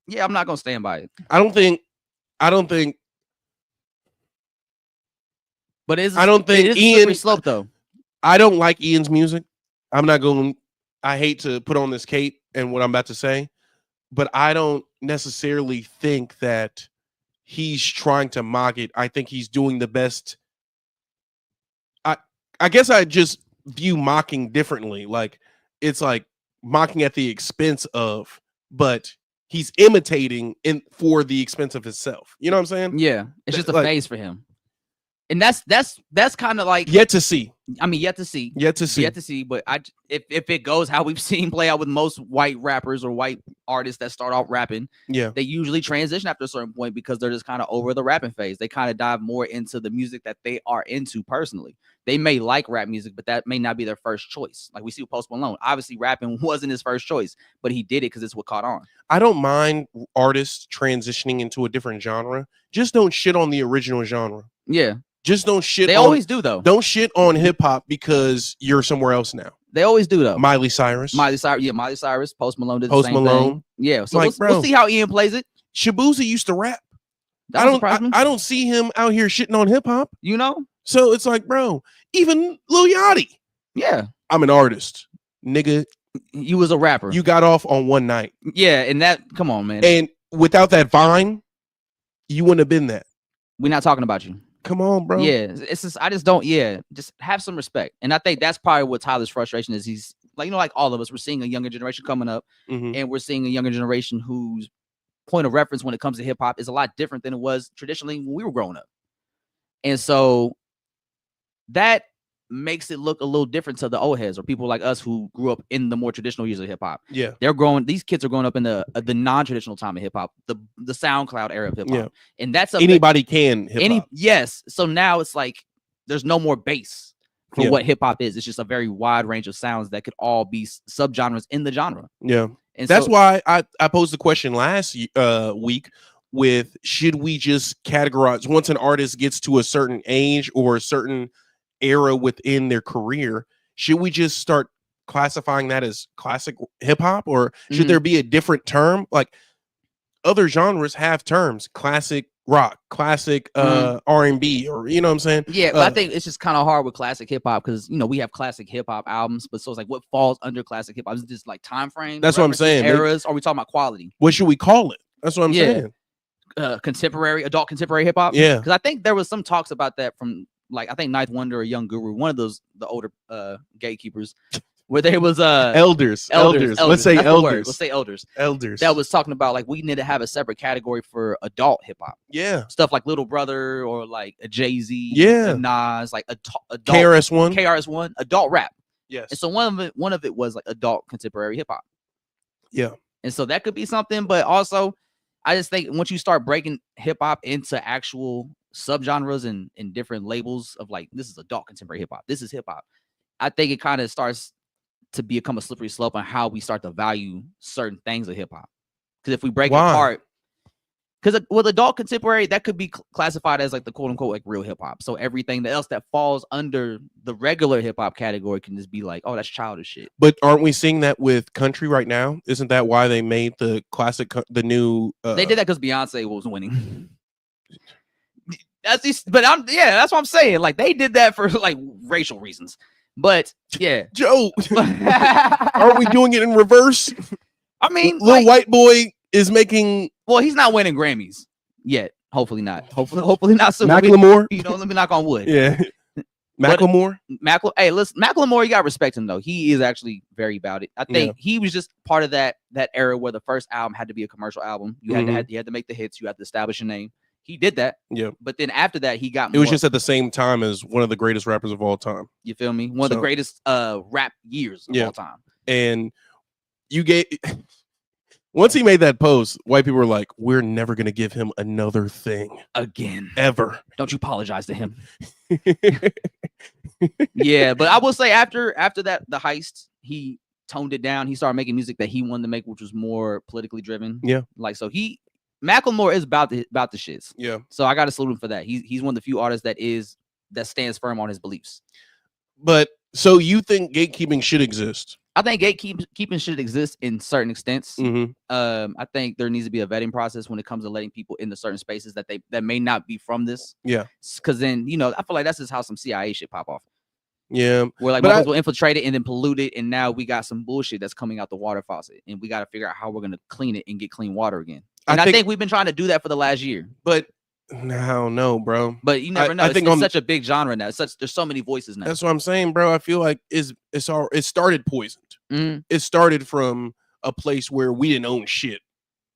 Yeah, I'm not going to stand by it. I don't think but I don't think Ian slope though. I don't like Ian's music. I'm not going I hate to put on this cape and what I'm about to say, but I don't necessarily think that he's trying to mock it. I think he's doing the best. I guess I just view mocking differently. Like it's like mocking at the expense of, but he's imitating for the expense of himself. You know what I'm saying? Yeah, it's just a phase for him, and that's kind of like yet to see. I mean, yet to see. But if it goes how we've seen play out with most white rappers or white artists that start off rapping, they usually transition after a certain point because they're just kind of over the rapping phase. They kind of dive more into the music that they are into personally. They may like rap music, but that may not be their first choice. Like we see with Post Malone. Obviously, rapping wasn't his first choice, but he did it because it's what caught on. I don't mind artists transitioning into a different genre. Just don't shit on the original genre. Yeah. Just don't shit. They always do though. Don't shit on hip hop because you're somewhere else now. They always do though. Miley Cyrus. Miley Cyrus. Post Malone did the same thing. Yeah. So like, we'll see how Ian plays it. Shabuzi used to rap. I don't see him out here shitting on hip hop. You know. So it's like, bro, even Lil Yachty. Yeah. I'm an artist, nigga. You was a rapper. You got off on one night. Yeah, and that. Come on, man. And without that Vine, you wouldn't have been that. We're not talking about you. Come on, bro. Yeah, it's just I just don't. Yeah, just have some respect. And I think that's probably what Tyler's frustration is. He's like, like all of us, we're seeing a younger generation coming up, and we're seeing a younger generation whose point of reference when it comes to hip hop is a lot different than it was traditionally when we were growing up. And so that makes it look a little different to the old heads or people like us who grew up in the more traditional years of hip hop. Yeah, these kids are growing up in the non-traditional time of hip hop, the SoundCloud era of hip hop, and that's anybody can hip hop. Yes, so now it's like there's no more base for what hip hop is. It's just a very wide range of sounds that could all be subgenres in the genre. Yeah, and that's why I posed the question last week with should we just categorize once an artist gets to a certain age or a certain era within their career, should we just start classifying that as classic hip hop, or should there be a different term? Like other genres have terms, classic rock, classic R&B, or you know what I'm saying? Yeah, but I think it's just kind of hard with classic hip hop because we have classic hip hop albums, but so it's like what falls under classic hip hop? Is it just like time frame? That's what I'm saying. Eras? Are we talking about quality? What should we call it? That's what I'm saying. Contemporary, adult contemporary hip hop. Yeah, because I think there was some talks about that from like I think Ninth Wonder or Young Guru, one of those the older gatekeepers, where there was elders. Let's say elders. Let's say elders. Elders. That was talking about like we need to have a separate category for adult hip hop. Yeah, stuff like Little Brother or like a Jay-Z. Yeah, a Nas, like adult KRS-One, adult rap. Yes, and so one of it was like adult contemporary hip hop. Yeah, and so that could be something, but also I just think once you start breaking hip hop into actual subgenres and different labels of like this is adult contemporary hip hop, this is hip hop, I think it kind of starts to become a slippery slope on how we start to value certain things of hip hop. Because if we break it apart, because with adult contemporary, that could be classified as like the quote unquote like real hip hop. So everything else that falls under the regular hip hop category can just be like, oh, that's childish shit. But aren't we seeing that with country right now? Isn't that why they made the classic, the new? They did that because Beyonce was winning. That's what I'm saying. Like they did that for like racial reasons. But yeah, Joe, are we doing it in reverse? I mean, little white boy is making. Well, he's not winning Grammys yet. Hopefully not. Hopefully not soon. Macklemore, let me knock on wood. Yeah, Macklemore. Hey, listen, Macklemore, you gotta respect him though. He is actually very about it. I think he was just part of that era where the first album had to be a commercial album. You had to make the hits. You had to establish a name. He did that. Yeah. But then after that, he got more. It was just at the same time as one of the greatest rappers of all time. You feel me? One of the greatest rap years of all time. And you once he made that post, white people were like, we're never going to give him another thing again. Ever. Don't you apologize to him. Yeah, but I will say after that, the heist, he toned it down. He started making music that he wanted to make, which was more politically driven. Yeah. Like, so Macklemore is about the shits. Yeah. So I got to salute him for that. He's one of the few artists that stands firm on his beliefs. But so you think gatekeeping should exist? I think gatekeeping should exist in certain extents. Mm-hmm. I think there needs to be a vetting process when it comes to letting people into certain spaces that may not be from this. Yeah. Because then, I feel like that's just how some CIA shit pop off. Yeah. Where like motherfuckers will infiltrate it and then pollute it, and now we got some bullshit that's coming out the water faucet, and we got to figure out how we're gonna clean it and get clean water again. And I think we've been trying to do that for the last year. But I don't know, bro. But you never know. It's such a big genre now. There's so many voices now. That's what I'm saying, bro. I feel like it started poisoned. It started from a place where we didn't own shit,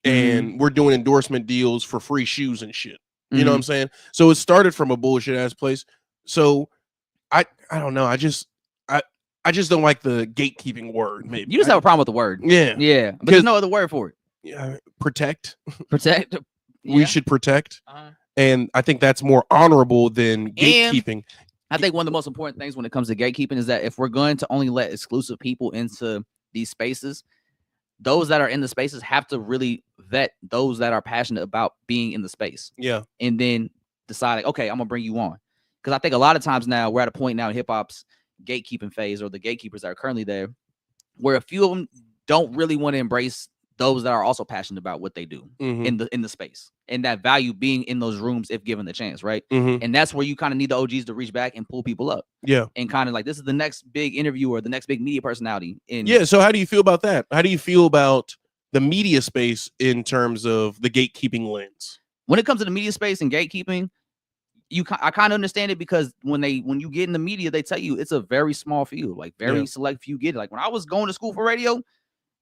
and we're doing endorsement deals for free shoes and shit. You know what I'm saying? So it started from a bullshit ass place. So I don't know. I just don't like the gatekeeping word. Maybe you just have a problem with the word. Yeah. But there's no other word for it. Yeah, protect. We should protect, and I think that's more honorable than gatekeeping. And I think one of the most important things when it comes to gatekeeping is that if we're going to only let exclusive people into these spaces, those that are in the spaces have to really vet those that are passionate about being in the space. Yeah, and then decide, like, okay, I'm gonna bring you on, because I think a lot of times now we're at a point now in hip hop's gatekeeping phase, or the gatekeepers that are currently there, where a few of them don't really want to embrace those that are also passionate about what they do in the space, and that value being in those rooms if given the chance, right? And that's where you kind of need the OGs to reach back and pull people up. Yeah, and kind of like, this is the next big interview or the next big media personality. So how do you feel about that? How do you feel about the media space in terms of the gatekeeping lens? When it comes to the media space and gatekeeping, I kind of understand it, because when you get in the media, they tell you it's a very small field, like very select few get it. Like when I was going to school for radio,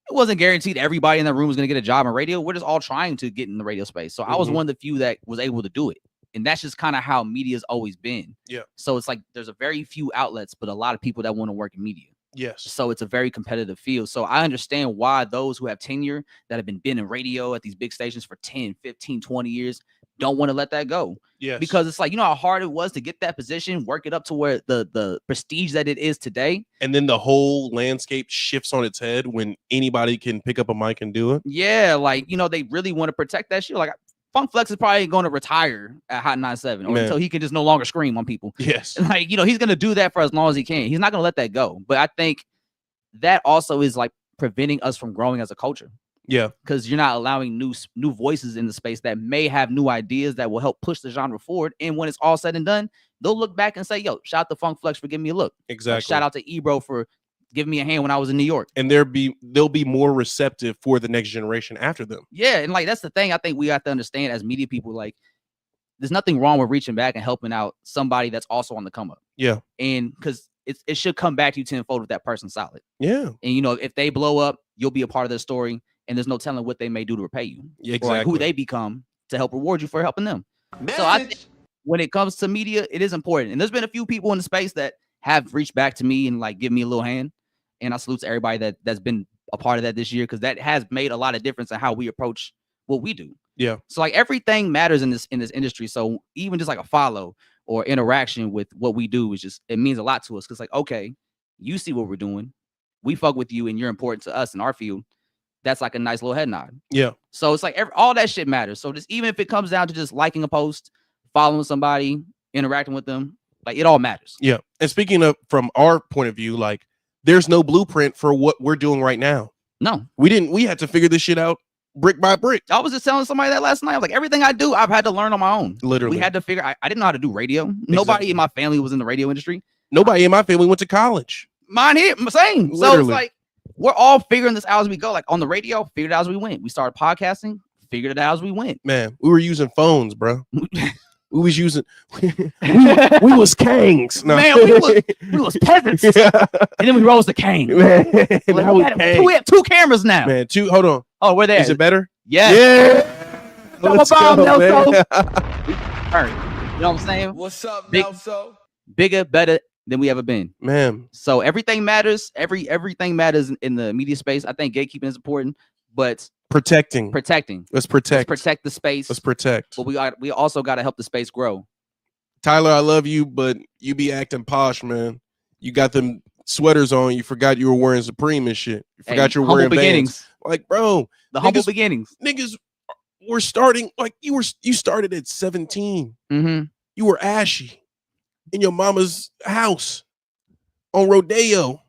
it wasn't guaranteed everybody in the room was going to get a job in radio. We're just all trying to get in the radio space. So I was one of the few that was able to do it. And that's just kind of how media's always been. Yeah. So it's like there's a very few outlets, but a lot of people that want to work in media. Yes. So it's a very competitive field. So I understand why those who have tenure that have been in radio at these big stations for 10, 15, 20 years don't want to let that go. Yes. Because it's like, you know how hard it was to get that position, work it up to where the prestige that it is today. And then the whole landscape shifts on its head when anybody can pick up a mic and do it. Yeah, like, they really want to protect that shit. Like Funk Flex is probably going to retire at Hot 97 or until he can just no longer scream on people. Yes. Like, he's going to do that for as long as he can. He's not going to let that go. But I think that also is like preventing us from growing as a culture. Yeah, because you're not allowing new voices in the space that may have new ideas that will help push the genre forward. And when it's all said and done, they'll look back and say, yo, shout out to Funk Flex for giving me a look. Exactly. Like, shout out to Ebro for giving me a hand when I was in New York. And they'll be more receptive for the next generation after them. Yeah, and like that's the thing I think we have to understand as media people. Like, there's nothing wrong with reaching back and helping out somebody that's also on the come up. Yeah. And because it should come back to you tenfold if that person's solid. Yeah. And if they blow up, you'll be a part of their story. And there's no telling what they may do to repay you. Yeah, exactly. Or who they become to help reward you for helping them. Message. So I think when it comes to media, it is important. And there's been a few people in the space that have reached back to me and like give me a little hand. And I salute to everybody that's been a part of that this year, because that has made a lot of difference in how we approach what we do. Yeah. So like everything matters in this industry. So even just like a follow or interaction with what we do is just, it means a lot to us. Because like, okay, you see what we're doing. We fuck with you and you're important to us in our field. That's like a nice little head nod. Yeah. So it's like all that shit matters. So just even if it comes down to just liking a post, following somebody, interacting with them, like it all matters. Yeah. And speaking of from our point of view, like there's no blueprint for what we're doing right now. No, we had to figure this shit out brick by brick. I was just telling somebody that last night. I was like, everything I do, I've had to learn on my own. Literally. We had to figure, I didn't know how to do radio. Exactly. Nobody in my family was in the radio industry. Nobody in my family went to college. Mine here, same. Literally. So it's like, we're all figuring this out as we go. Like on the radio, figured it out as we went. We started podcasting, figured it out as we went. Man, we were using phones, bro. We was using we was kangs. No. Man, we was peasants. Yeah. And then we rose to Kang. Man, like, we have two cameras now. Man, hold on. Oh, we're there. Is it better? Yes. Yeah. Let's go, man. You know what I'm saying? What's up, Nelso? Bigger, better than we ever been, man. So everything matters. Everything matters in the media space. I think gatekeeping is important, but protecting. Let's protect the space. Let's protect. But we also got to help the space grow. Tyler, I love you, but you be acting posh, man. You got them sweaters on. You forgot you were wearing Supreme and shit. You forgot you were wearing beginnings. Vans. Like, bro, the humble beginnings. Niggas were starting like you started at 17. Mm-hmm. You were ashy in your mama's house on Rodeo.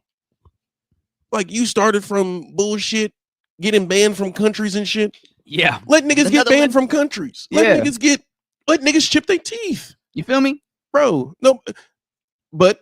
Like you started from bullshit, getting banned from countries and shit. Yeah. Let niggas get banned from countries. Let niggas chip their teeth. You feel me? Bro, no, but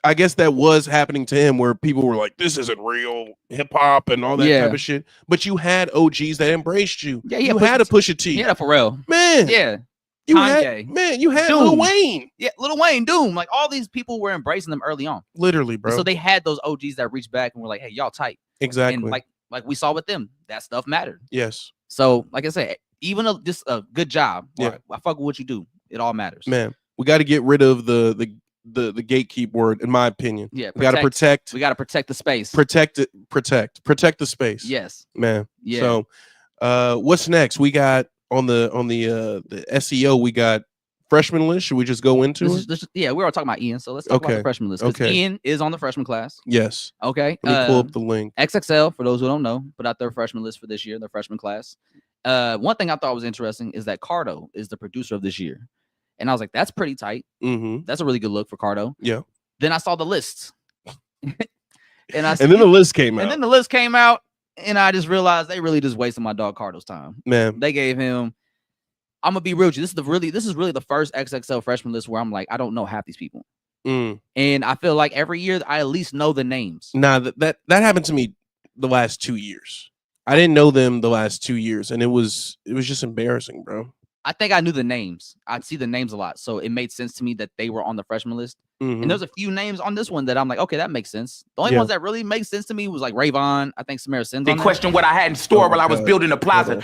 I guess that was happening to him where people were like, this isn't real hip hop and all that type of shit. But you had OGs that embraced you. Yeah, you had a Pusha T. Yeah, for real. Man. Yeah. You Kanye. had Doom. Lil Wayne. Yeah, Lil Wayne, Doom. Like all these people were embracing them early on. Literally, bro. So they had those OGs that reached back and were like, hey, y'all tight. Exactly. And like we saw with them, that stuff mattered. Yes. So, like I said, even just a good job. Yeah. Right, I fuck with what you do. It all matters. Man, we got to get rid of the gatekeep word, in my opinion. Yeah. We got to protect. We got to protect the space. Protect the space. Yes. Man. Yeah. So, what's next? We got on the SEO. We got freshman list. Should we just go into it? Yeah, we were talking about Ian, so let's talk about the freshman list. Okay. Ian is on the freshman class. Yes. Okay. Let me pull up the link. XXL, for those who don't know, put out their freshman list for this year, their freshman class. One thing I thought was interesting is that Cardo is the producer of this year. And I was like, that's pretty tight. Mm-hmm. That's a really good look for Cardo. Yeah. Then I saw the lists. and then the list came out. And I just realized they really just wasted my dog Cardo's time. Man. They gave him, I'm gonna be real with you. This is really the first XXL freshman list where I'm like, I don't know half these people. And I feel like every year I at least know the names. Nah, that happened to me the last 2 years. I didn't know them the last 2 years, and it was just embarrassing, bro. I think I knew the names. I'd see the names a lot, so it made sense to me that they were on the freshman list. And there's a few names on this one that I'm like, okay, that makes sense. The only ones that really make sense to me was like Rayvon. I think Samara Sin's. They questioned what I had in store while I was building the plaza.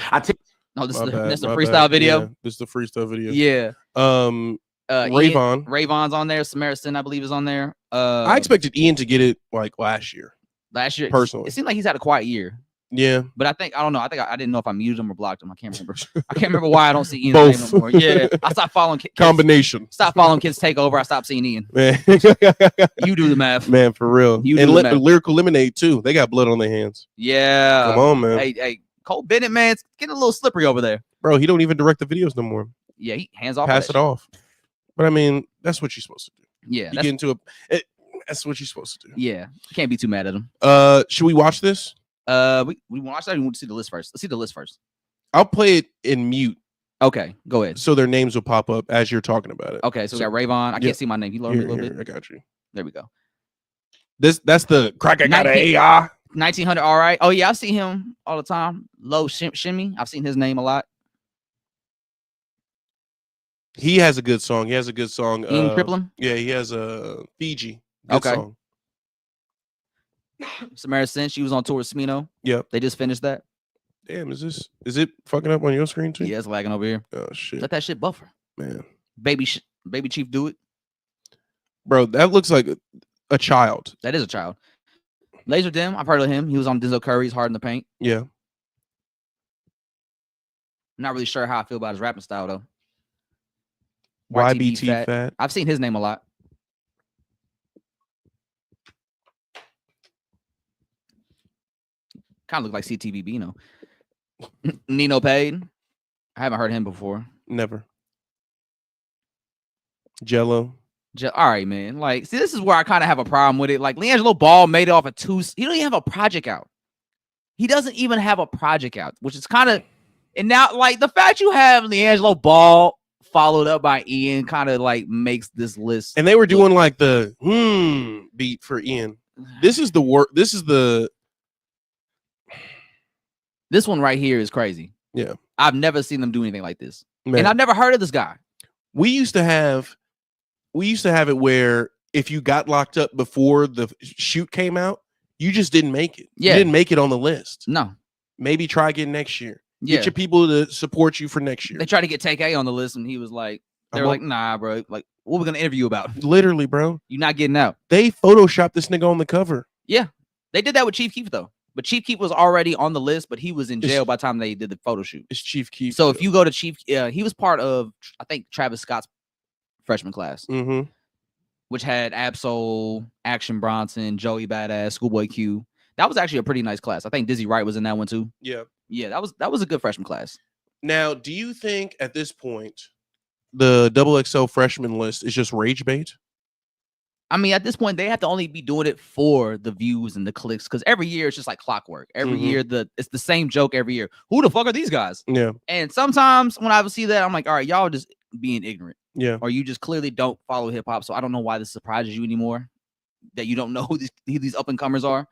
No, this is the freestyle video. Yeah, this is the freestyle video. Yeah. Rayvon. Rayvon's on there. Samara Sin, I believe, is on there. I expected Ian to get it like last year. Personally, it seemed like he's had a quiet year. Yeah, but I don't know. I think I didn't know if I muted him or blocked him. I can't remember why I don't see Ian's name no more. Yeah, I stopped following kids. Combination. Stop following Kids Take Over. I stopped seeing Ian. Man. You do the math, man, for real. You and Lyrical Lemonade too. They got blood on their hands. Yeah, come on, man. Hey, Cole Bennett, man, it's getting a little slippery over there, bro. He don't even direct the videos no more. Yeah, he hands off. Pass it off. But I mean, that's what you're supposed to do. Yeah, you get into that's what you're supposed to do. Yeah, you can't be too mad at him. Should we watch this? We watch that. We want to see the list first. Let's see the list first. I'll play it in mute. Okay, go ahead. So their names will pop up as you're talking about it. Okay, so we got Rayvon. I can't see my name. You lower me a little bit. I got you. There we go. That's the crack. I got an AI. 1900. All right. Oh yeah, I see him all the time. Low Shimmy. I've seen his name a lot. He has a good song. Ian Crippling. Yeah, he has a Fiji. Good song. Samara Sin, she was on tour with Smino. Yep. They just finished that. Damn, is it fucking up on your screen too? Yeah, it's lagging over here. Oh shit. Let that shit buffer. Man. Baby Chief do it. Bro, that looks like a child. That is a child. Laser Dim, I've heard of him. He was on Denzel Curry's Hard in the Paint. Yeah. I'm not really sure how I feel about his rapping style though. YBT Fat. I've seen his name a lot. Kind of look like CTV Bino. Nino Payne. I haven't heard him before. Never. Jello. All right, man. Like, see, this is where I kind of have a problem with it. Like, LiAngelo Ball made it off of two. He don't even have a project out. He doesn't even have a project out, which is kind of. And now, like, the fact you have LiAngelo Ball followed up by Ian kind of like makes this list. And they were doing like the beat for Ian. This is the work. This one right here is crazy. Yeah. I've never seen them do anything like this. Man. And I've never heard of this guy. We used to have it where if you got locked up before the shoot came out, you just didn't make it. Yeah. You didn't make it on the list. No. Maybe try again next year. Yeah. Get your people to support you for next year. They tried to get Take A on the list, and he was like, they were like, nah, bro. Like, what are we going to interview you about? Literally, bro. You're not getting out. They photoshopped this nigga on the cover. Yeah. They did that with Chief Keef, though. But Chief Keef was already on the list, but he was in jail by the time they did the photo shoot. It's Chief Keef. So if you go to Chief, he was part of, I think, Travis Scott's freshman class, which had Absol, Action Bronson, Joey Badass, Schoolboy Q. That was actually a pretty nice class. I think Dizzy Wright was in that one too. Yeah. Yeah, that was a good freshman class. Now, do you think at this point the XXL freshman list is just rage bait? I mean, at this point, they have to only be doing it for the views and the clicks, because every year it's just like clockwork. Every year it's the same joke every year. Who the fuck are these guys? Yeah. And sometimes when I would see that, I'm like, all right, y'all just being ignorant. Yeah. Or you just clearly don't follow hip hop, so I don't know why this surprises you anymore. that you don't know who these up and comers are.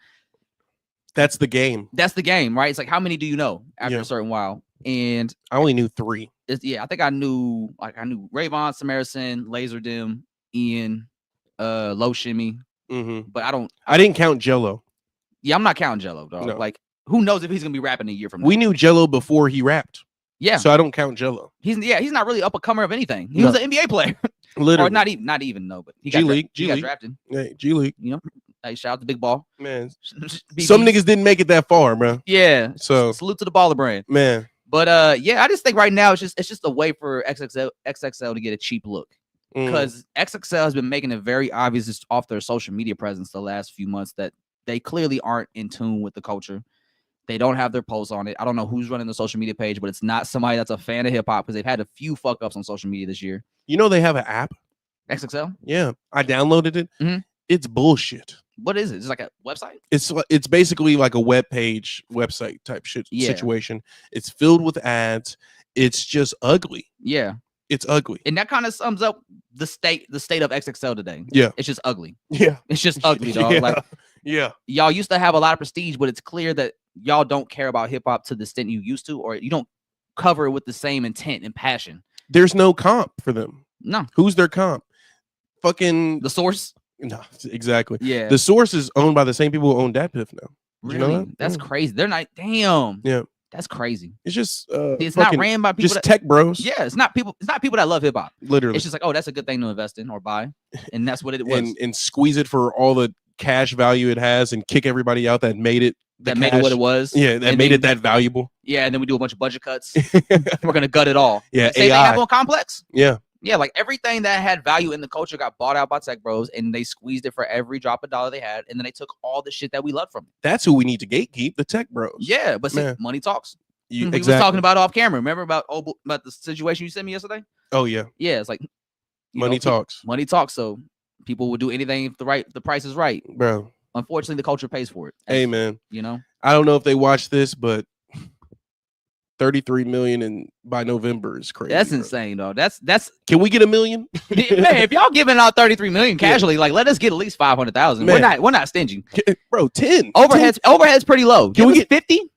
That's the game. That's the game, right? It's like, how many do you know after a certain while? And I only knew 3. I think I knew Rayvon, Samarison, Laserdem, Ian, Low Shimmy. But I didn't count Jello. Yeah, I'm not counting Jello, dog. No. Like, who knows if he's gonna be rapping a year from now? We knew Jello before he rapped. Yeah. So I don't count Jello. He's not really up and comer of anything. He was an NBA player. Literally. Or not even though, but he got drafted. Hey, G League. You know, hey, shout out to Big Ball. Man. Some niggas didn't make it that far, bro. Yeah. So salute to the baller brand. Man. But I just think right now it's just a way for XXL to get a cheap look. Because XXL has been making it very obvious just off their social media presence the last few months that they clearly aren't in tune with the culture. They don't have their posts on it. I don't know who's running the social media page, but it's not somebody that's a fan of hip hop because they've had a few fuck ups on social media this year. You know they have an app? XXL? Yeah. I downloaded it. It's bullshit. What is it? It's like a website? It's basically like a website type situation. It's filled with ads. It's just ugly. Yeah. It's ugly. And that kind of sums up the state of XXL today. Yeah. It's just ugly. Yeah. It's just ugly, dog. Yeah. Like, yeah. Y'all used to have a lot of prestige, but it's clear that y'all don't care about hip hop to the extent you used to, or you don't cover it with the same intent and passion. There's no comp for them. No. Who's their comp? Fucking The Source? No, exactly. Yeah. The Source is owned by the same people who own DatPiff now. Really? You know that? That's crazy. They're not. Damn. Yeah. That's crazy. It's just it's not ran by people. Just tech bros. Yeah, it's not people that love hip hop. Literally. It's just like, oh, that's a good thing to invest in or buy. And that's what it was. and squeeze it for all the cash value it has and kick everybody out that made it made it what it was. Yeah, that made it that valuable. Yeah, and then we do a bunch of budget cuts. We're gonna gut it all. Yeah, same thing happened on Complex. Yeah. Yeah, like everything that had value in the culture got bought out by tech bros, and they squeezed it for every drop of dollar they had, and then they took all the shit that we loved from it. That's who we need to gatekeep, the tech bros. Yeah, but see, money talks. We was talking about off camera. Remember about the situation you sent me yesterday? Oh yeah. Yeah, it's like money talks. Money talks. So people will do anything if the price is right, bro. Unfortunately, the culture pays for it. Hey man, you know, I don't know if they watch this, but 33 million by November is crazy. That's insane, though. That's. Can we get $1 million? Man, if y'all giving out 33 million casually, like let us get at least 500,000. We're not stingy, bro. 10 overhead's pretty low. Can we get 50?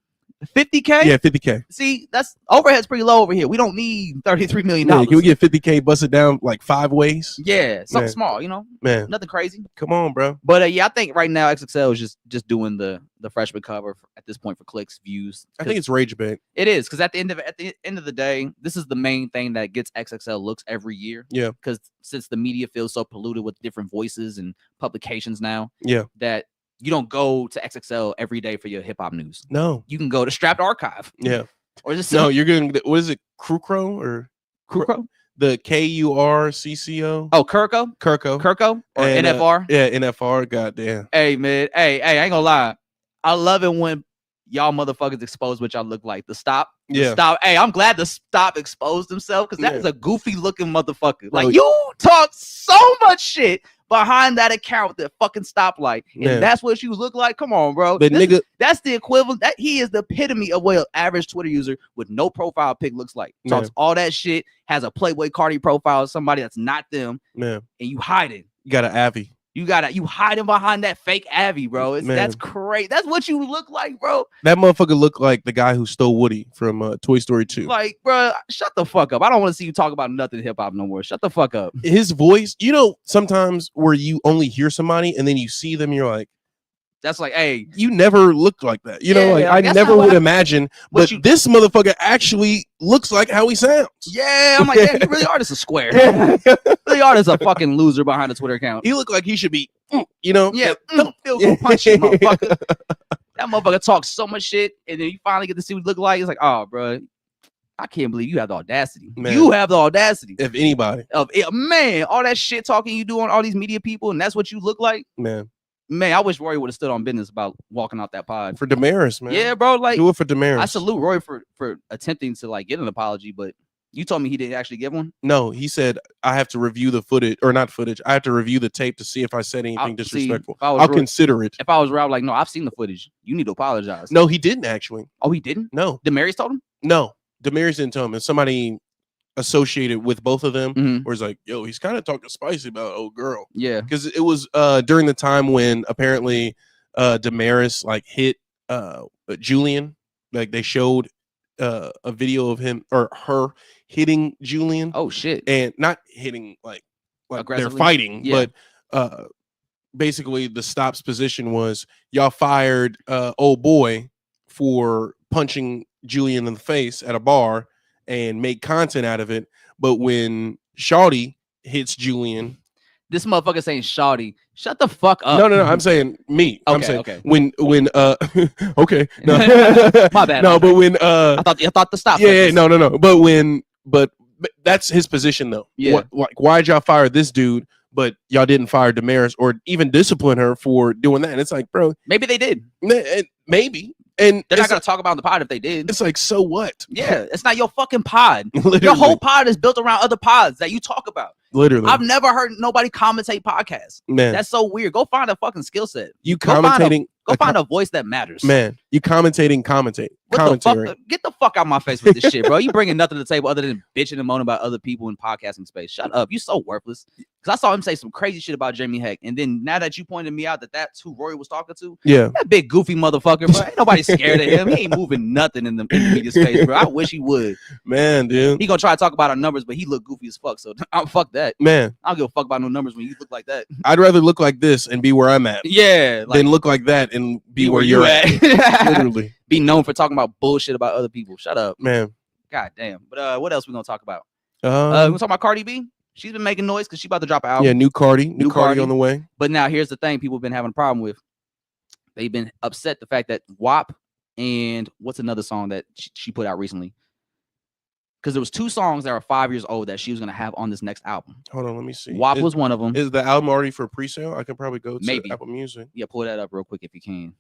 50K? Yeah, 50K. See, that's overhead's pretty low over here. We don't need $33 million. Man, can we get 50K busted down like 5 ways? Yeah, something small, you know? Man. Nothing crazy. Come on, bro. But yeah, I think right now XXL is just doing the freshman cover at this point for clicks, views. I think it's rage bait. It is, because at the end of the day, this is the main thing that gets XXL looks every year. Yeah. Because since the media feels so polluted with different voices and publications now, yeah, that you don't go to XXL every day for your hip hop news. No, you can go to Strapped Archive. Yeah, or just you're going. What is it? Krukro or Krukro? The KURCCO. Oh, Kirko or and, NFR. Yeah, NFR. Goddamn. Hey man, hey, I ain't gonna lie. I love it when y'all motherfuckers expose what y'all look like. The Stop. Stop. Hey, I'm glad the Stop exposed himself because that is a goofy looking motherfucker. Like you talk so much shit behind that account with the fucking stoplight, and that's what you look like. Come on, bro. That's the equivalent. That he is the epitome of what an average Twitter user with no profile pic looks like. Talks all that shit, has a Playboy Cardi profile of somebody that's not them, and you hide it. You got an Avi. You hiding behind that fake Avi, bro. That's crazy. That's what you look like, bro. That motherfucker looked like the guy who stole Woody from Toy Story 2. Like, bro, shut the fuck up. I don't want to see you talk about nothing hip hop no more. Shut the fuck up. His voice, you know, sometimes where you only hear somebody and then you see them, you're like, that's like, hey, you never looked like that. You know, like I never would imagine, but this motherfucker actually looks like how he sounds. Yeah, I'm like, damn, you really are just a square. Really are just a fucking loser behind a Twitter account. He looked like he should be, you know. Yeah, feel punch you, motherfucker. That motherfucker talks so much shit, and then you finally get to see what he look like. It's like, oh, bro, I can't believe you have the audacity. Man. You have the audacity. If anybody. Man, all that shit talking you do on all these media people, and that's what you look like. Man, I wish Roy would have stood on business about walking out that pod. For Damaris, man. Yeah, bro. Like, do it for Damaris. I salute Roy for attempting to like get an apology, but you told me he didn't actually give one. No, he said I have to review the footage, or not footage. I have to review the tape to see if I said anything disrespectful. I'll consider it. If I was Roy, like, no, I've seen the footage. You need to apologize. No, he didn't actually. Oh, he didn't? No. Damaris told him? No, Damaris didn't tell him. And somebody associated with both of them, Mhm. where it's like, yo, he's kind of talking spicy about old girl. Yeah. Because it was during the time when apparently Damaris like hit Julian. Like they showed a video of him or her hitting Julian. Oh shit. And not hitting like they're Aggressively? fighting, Yeah. but basically the stops position was y'all fired old boy for punching Julian in the face at a bar and make content out of it. But when Shawty hits Julian, This motherfucker saying Shawty. Shut the fuck up. no, I'm saying me. I'm Okay, saying okay. when okay, no, My bad. no, my but bad. when I thought the stop. yeah, no, but that's his position though. Yeah. Why'd y'all fire this dude, but y'all didn't fire Damaris or even discipline her for doing that? And it's like, bro, Maybe they did. maybe, and They're not it's gonna talk about it in the pod if they did. it's like, so what? Yeah, it's not your fucking pod. Your Literally. whole pod is built around other pods that you talk about. Literally, I've never heard nobody commentate podcasts. man. That's so weird. Go find a fucking skill set. You Go find a- commentating. Go find a voice that matters. Man, you commentating. What Commentary. the fuck? Get the fuck out my face with this shit, bro. You bringing nothing to the table other than bitching and moaning about other people in podcasting space. Shut up. You so worthless. Because I saw him say some crazy shit about Jamie Heck. And then now that you pointed me out that that's who Rory was talking to, Yeah. that big goofy motherfucker, bro. Ain't nobody scared of him. He ain't moving nothing in the media space, bro. I wish he would. Man, dude. He gonna try to talk about our numbers, but he look goofy as fuck. So fuck that. Man, I don't give a fuck about no numbers when you look like that. I'd rather look like this and be where I'm at Yeah, like than look like that and be where you you're at. Literally. Be known for talking about bullshit about other people. Shut up. Man. God damn. But what else we gonna talk about? We gonna talk about Cardi B. She's been making noise because she's about to drop an album. Yeah, new Cardi New Cardi Cardi. on the way. But now here's the thing: people have been having a problem with. They've been upset the fact that WAP and what's another song that she put out recently? Because there was 2 songs that are 5 years old that she was gonna have on this next album. Hold on, let me see. WAP was one of them. Is the album already for pre-sale? I can probably go to Maybe. Apple Music. Yeah, pull that up real quick if you can.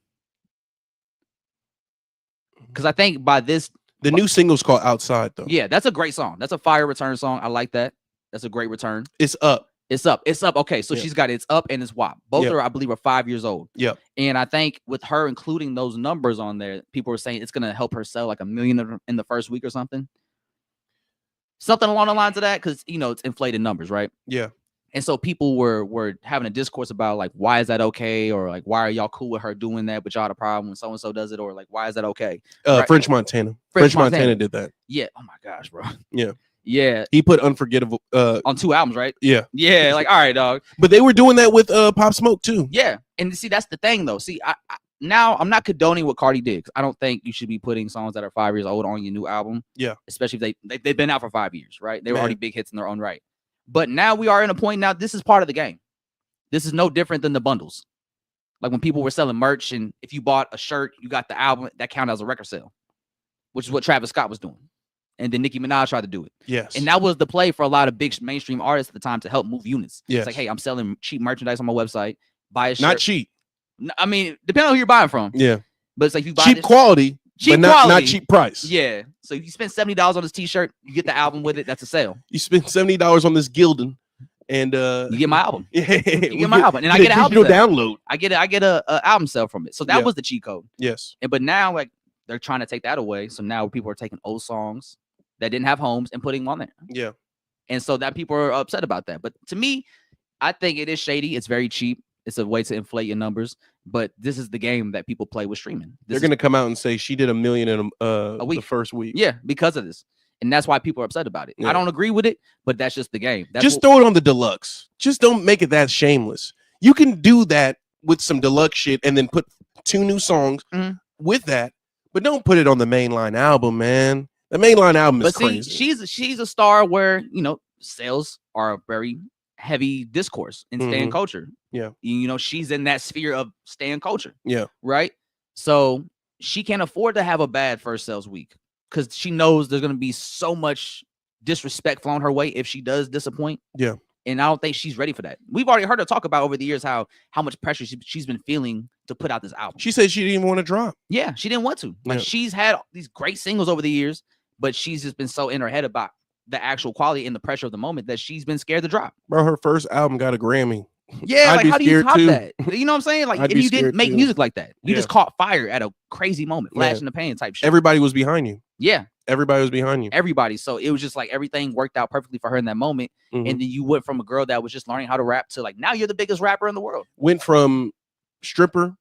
Because I think by this, The new single's called Outside, though. yeah, that's a great song. That's a fire return song. I like that. That's a great return. It's up. It's up. It's up. Okay, so Yeah. she's got It's Up and It's WAP. Both Yep. are, I believe, are 5 years old. Yep. And I think with her including those numbers on there, people are saying it's gonna help her sell like 1 million in the first week or something. Something along the lines of that, because it's inflated numbers, right? Yeah. And so people were having a discourse about like, why is that okay? Or like, why are y'all cool with her doing that, but y'all had a problem when so-and-so does it? Or like, why is that okay? Right. French Montana. French French Montana Montana did that. Yeah. Oh my gosh, bro. Yeah. Yeah. He put Unforgettable. On 2 albums, right? Yeah. Yeah. Like, all right, dog. But they were doing that with Pop Smoke too. Yeah. And see, that's the thing though. See, I now I'm not condoning what Cardi did. 'Cause I don't think you should be putting songs that are 5 years old on your new album. Yeah. Especially if they've been out for 5 years, right? They were Man. already big hits in their own right. But now we are in a point now. This is part of the game. This is no different than the bundles. Like when people were selling merch, and if you bought a shirt, you got the album, that counted as a record sale, which is what Travis Scott was doing. And then Nicki Minaj tried to do it. Yes. And that was the play for a lot of big mainstream artists at the time to help move units. Yes. It's like, hey, I'm selling cheap merchandise on my website. Buy a shirt. Not cheap. I mean, depending on who you're buying from. Yeah. But it's like you buy Cheap this, quality, cheap but not quality. cheap price. Yeah. So if you spend $70 on this t-shirt, you get the album with it. That's a sale. You spend $70 on this Gildan, and You get my album. yeah, You get my album. And I get an album digital sale. download. I get a album sale from it. So that Yeah. was the cheat code. Yes. But now like they're trying to take that away. So now people are taking old songs that didn't have homes and putting them on there. Yeah. And so that people are upset about that. But to me, I think it is shady. It's very cheap. It's a way to inflate your numbers. But this is the game that people play with streaming. They're gonna come out and say she did $1 million in a week. the first week. Yeah, because of this. And that's why people are upset about it. Yeah. I don't agree with it, but that's just the game. That's Just throw it on the deluxe. Just don't make it that shameless. You can do that with some deluxe shit and then put 2 new songs Mhm. with that, but don't put it on the mainline album, man. The mainline album is But see, crazy. she's a star where sales are a very heavy discourse in stan Mhm. culture. Yeah. She's in that sphere of stan culture. Yeah. Right. So she can't afford to have a bad first sales week because she knows there's gonna be so much disrespect flown her way if she does disappoint. Yeah. And I don't think she's ready for that. We've already heard her talk about over the years how much pressure she's been feeling to put out this album. She said she didn't even want to drop. Yeah, she didn't want to. Like Yeah. she's had these great singles over the years, but she's just been so in her head about the actual quality and the pressure of the moment that she's been scared to drop. Bro, her first album got a Grammy. Yeah, I'd like be how do you scared top too. that? You know what I'm saying? Like, I'd and be you didn't scared make too. music like that. You Yeah. just caught fire at a crazy moment, flash Yeah. in the pan type shit. Everybody was behind you. Yeah, Everybody was behind you. Everybody. So it was just like everything worked out perfectly for her in that moment. And then you went from a girl that was just learning how to rap to like now you're the biggest rapper in the world. Went from stripper,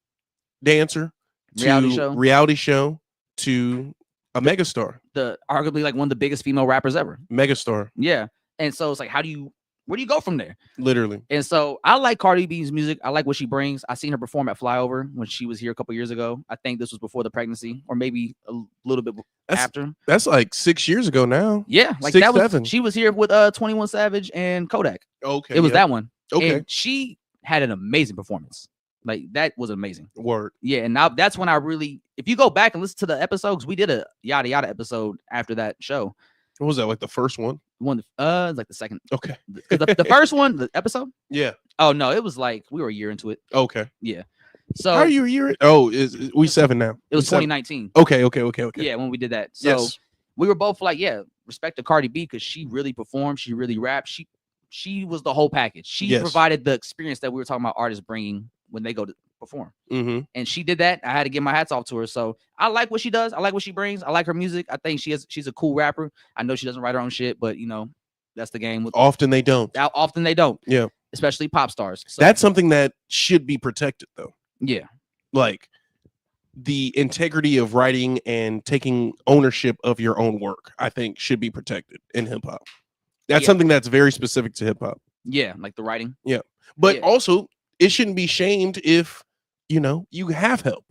dancer, to reality show to a megastar. The arguably like one of the biggest female rappers ever. Megastar. Yeah. And so it's like, where do you go from there? Literally. And so I like Cardi B's music. I like what she brings. I seen her perform at Flyover when she was here a couple years ago. I think this was before the pregnancy or maybe a little bit after. That's like 6 years ago now. Yeah. Like 6, that was 7. She was here with 21 Savage and Kodak. Okay. It was that one. Okay. And she had an amazing performance. Like that was amazing. Word. Yeah. And now that's when I really, if you go back and listen to the episodes, we did a Yadda Yadda episode after that show. What was that? Like the first one? It's like the second. Okay. The first one, the episode? Yeah. Oh no, it was like we were a year into it. Okay. Yeah. So how are you a year? Oh, we 7 now. It was 2019. Okay. Yeah, when we did that. So we were both like, yeah, respect to Cardi B because she really performed, she really rapped, she was the whole package. She provided the experience that we were talking about artists bringing when they go to perform. And she did that. I had to give my hats off to her. So I like what she does. I like what she brings. I like her music. I think she's a cool rapper. I know she doesn't write her own shit, but you know, that's the game. Often they don't. Yeah. Especially pop stars. So, that's something that should be protected though. Yeah. Like the integrity of writing and taking ownership of your own work, I think should be protected in hip hop. That's something that's very specific to hip hop. Yeah. Like the writing. Yeah. But also it shouldn't be shamed if, you know, you have help.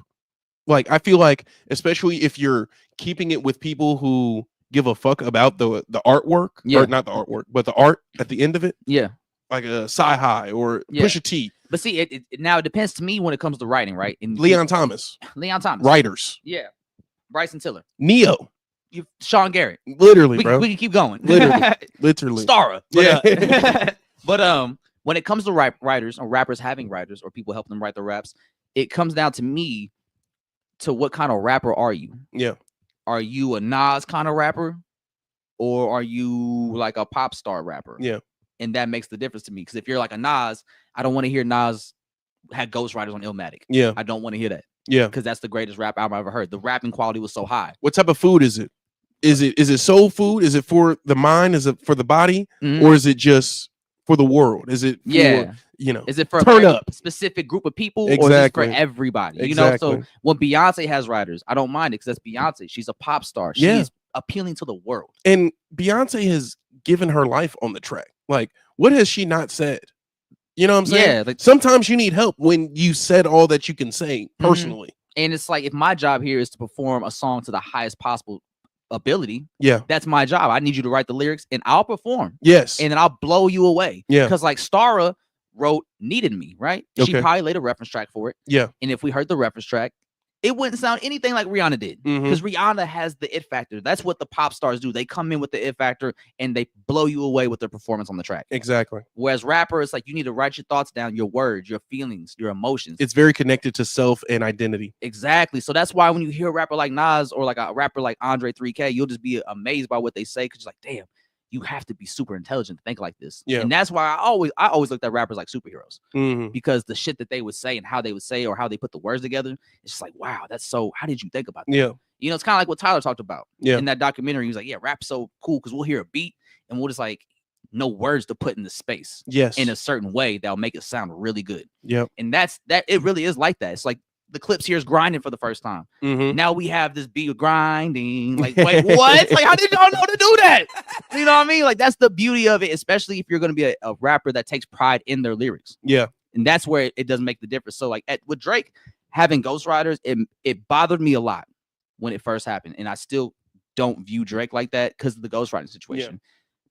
Like, I feel like, especially if you're keeping it with people who give a fuck about the artwork, or not the artwork, but the art at the end of it. Yeah. Like a Sci-Hi or Pusha T. But see, it now it depends to me when it comes to writing, right? And Leon Thomas. Writers. Yeah. Bryson Tiller. Neo. Sean Garrett. Literally, bro. We can keep going. Literally. Stara. Yeah. But when it comes to writers or rappers having writers or people helping them write their raps, it comes down to me to what kind of rapper are you? Yeah. Are you a Nas kind of rapper? Or are you like a pop star rapper? Yeah. And that makes the difference to me. Because if you're like a Nas, I don't want to hear Nas had ghostwriters on Illmatic. Yeah. I don't want to hear that. Yeah. Because that's the greatest rap album I've ever heard. The rapping quality was so high. What type of food is it? Is it soul food? Is it for the mind? Is it for the body? Or is it just for the world? Is it for, you know, is it for a specific group of people or is it for everybody? You know, so when Beyonce has writers, I don't mind it because that's Beyonce. She's a pop star. She's appealing to the world. And Beyonce has given her life on the track. Like, what has she not said? You know what I'm saying? Yeah. Like, sometimes you need help when you said all that you can say personally. And it's like, if my job here is to perform a song to the highest possible ability, that's my job. I need you to write the lyrics and I'll perform. Yes. And then I'll blow you away. Yeah. Because like Stara wrote Needed Me, right? She probably laid a reference track for it. Yeah. And if we heard the reference track, it wouldn't sound anything like Rihanna did. Because Rihanna has the it factor. That's what the pop stars do. They come in with the it factor and they blow you away with their performance on the track. Exactly. Whereas rapper, it's like you need to write your thoughts down, your words, your feelings, your emotions. It's very connected to self and identity. Exactly. So that's why when you hear a rapper like Nas or like a rapper like Andre 3K, you'll just be amazed by what they say because you're like, damn, you have to be super intelligent to think like this. Yeah. And that's why I always looked at rappers like superheroes because the shit that they would say and how they would say or how they put the words together, it's just like, wow, that's so, how did you think about that? Yeah. You know, it's kind of like what Tyler talked about in that documentary. He was like, yeah, rap's so cool because we'll hear a beat and we'll just like know words to put in the space in a certain way that'll make it sound really good. Yeah. And that it really is like that. It's like the Clips here is grinding for the first time. Now we have this beat of grinding. Like, wait, what? Like, how did y'all know to do that? You know what I mean? Like, that's the beauty of it, especially if you're going to be a rapper that takes pride in their lyrics. Yeah. And that's where it does make the difference. So, like, with Drake having ghostwriters, it bothered me a lot when it first happened. And I still don't view Drake like that because of the ghostwriting situation.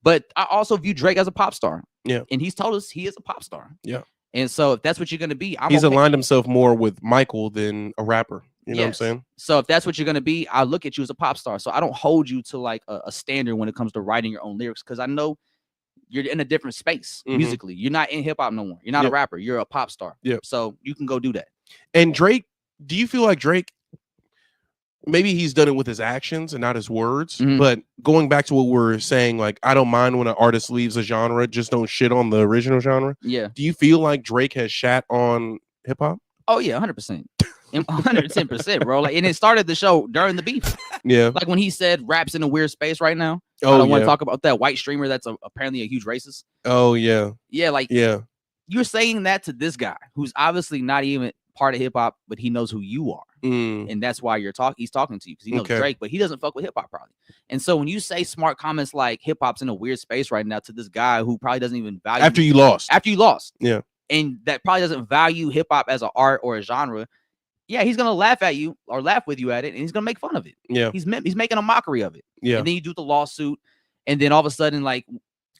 But I also view Drake as a pop star. Yeah. And he's told us he is a pop star. Yeah. And so if that's what you're going to be, he's aligned himself more with Michael than a rapper. You know what I'm saying? So if that's what you're going to be, I look at you as a pop star. So I don't hold you to like a standard when it comes to writing your own lyrics because I know you're in a different space musically. You're not in hip hop no more. You're not a rapper. You're a pop star. Yeah. So you can go do that. And Drake, do you feel like Drake, maybe he's done it with his actions and not his words, but going back to what we're saying, like, I don't mind when an artist leaves a genre, just don't shit on the original genre. Yeah. Do you feel like Drake has shat on hip hop? Oh yeah, 100%. 110%, bro. Like, and it started the show during the beef. Yeah. Like when he said rap's in a weird space right now. Oh, I don't want to talk about that white streamer that's apparently a huge racist. Oh, yeah. Yeah, like yeah. You're saying that to this guy who's obviously not even part of hip hop, but he knows who you are. And that's why he's talking to you because he knows Drake, but he doesn't fuck with hip hop probably. And so when you say smart comments like hip hop's in a weird space right now to this guy who probably doesn't even value after you lost. Yeah. And that probably doesn't value hip hop as an art or a genre. Yeah, he's gonna laugh at you or laugh with you at it, and he's gonna make fun of it. Yeah, he's making a mockery of it. Yeah, and then you do the lawsuit, and then all of a sudden, like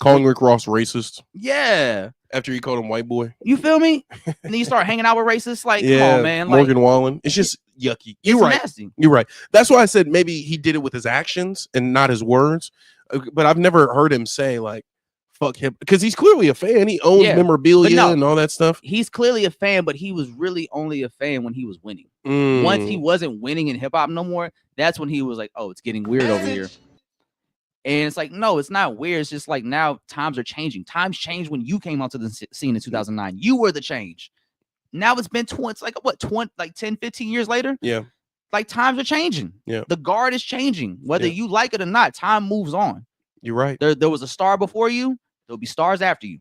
calling Rick Ross racist. Yeah, after you called him white boy. You feel me? And then you start hanging out with racists. Like, yeah, come on, man. Like, Morgan Wallen. It's just yucky. You're right. Nasty. You're right. That's why I said maybe he did it with his actions and not his words. But I've never heard him say like, fuck him, because he's clearly a fan. He owns memorabilia and all that stuff. He's clearly a fan, but he was really only a fan when he was winning. Once he wasn't winning in hip hop no more, that's when he was like, oh, it's getting weird over here. And it's like, no, it's not weird. It's just like now times are changing. Times changed when you came onto the scene in 2009. You were the change. Now it's been 10, 15 years later. Yeah. Like times are changing. Yeah. The guard is changing. Whether you like it or not, time moves on. You're right. There was a star before you. There'll be stars after you.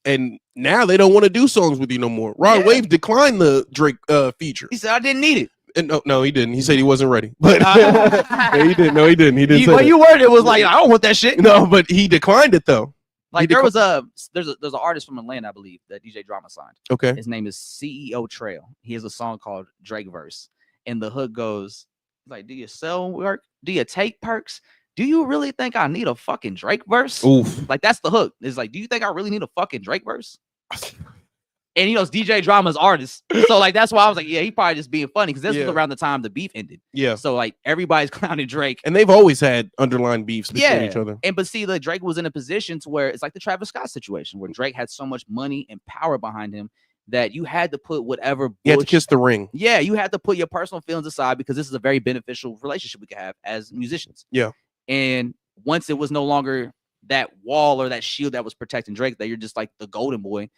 And now they don't want to do songs with you no more. Rod Wave declined the Drake feature. He said I didn't need it. And no, he didn't. He said he wasn't ready. But yeah, he didn't. No, he didn't. He didn't. But you worded it was like I don't want that shit. No, but he declined it though. Like there's an artist from Atlanta, I believe, that DJ Drama signed. Okay. His name is CEO Trail. He has a song called Drake Verse, and the hook goes like, "Do you sell work? Do you take perks? Do you really think I need a fucking Drake verse?" Oof. Like that's the hook. It's like, do you think I really need a fucking Drake verse? And you know, it's DJ Drama's artist. So like that's why I was like, yeah, he probably just being funny because this was around the time the beef ended. Yeah. So like everybody's clowning Drake. And they've always had underlying beefs between each other. And but see, like Drake was in a position to where it's like the Travis Scott situation where Drake had so much money and power behind him that you had to put whatever you had to kiss the ring. Yeah, you had to put your personal feelings aside because this is a very beneficial relationship we could have as musicians. Yeah. And once it was no longer that wall or that shield that was protecting Drake, that you're just like the golden boy.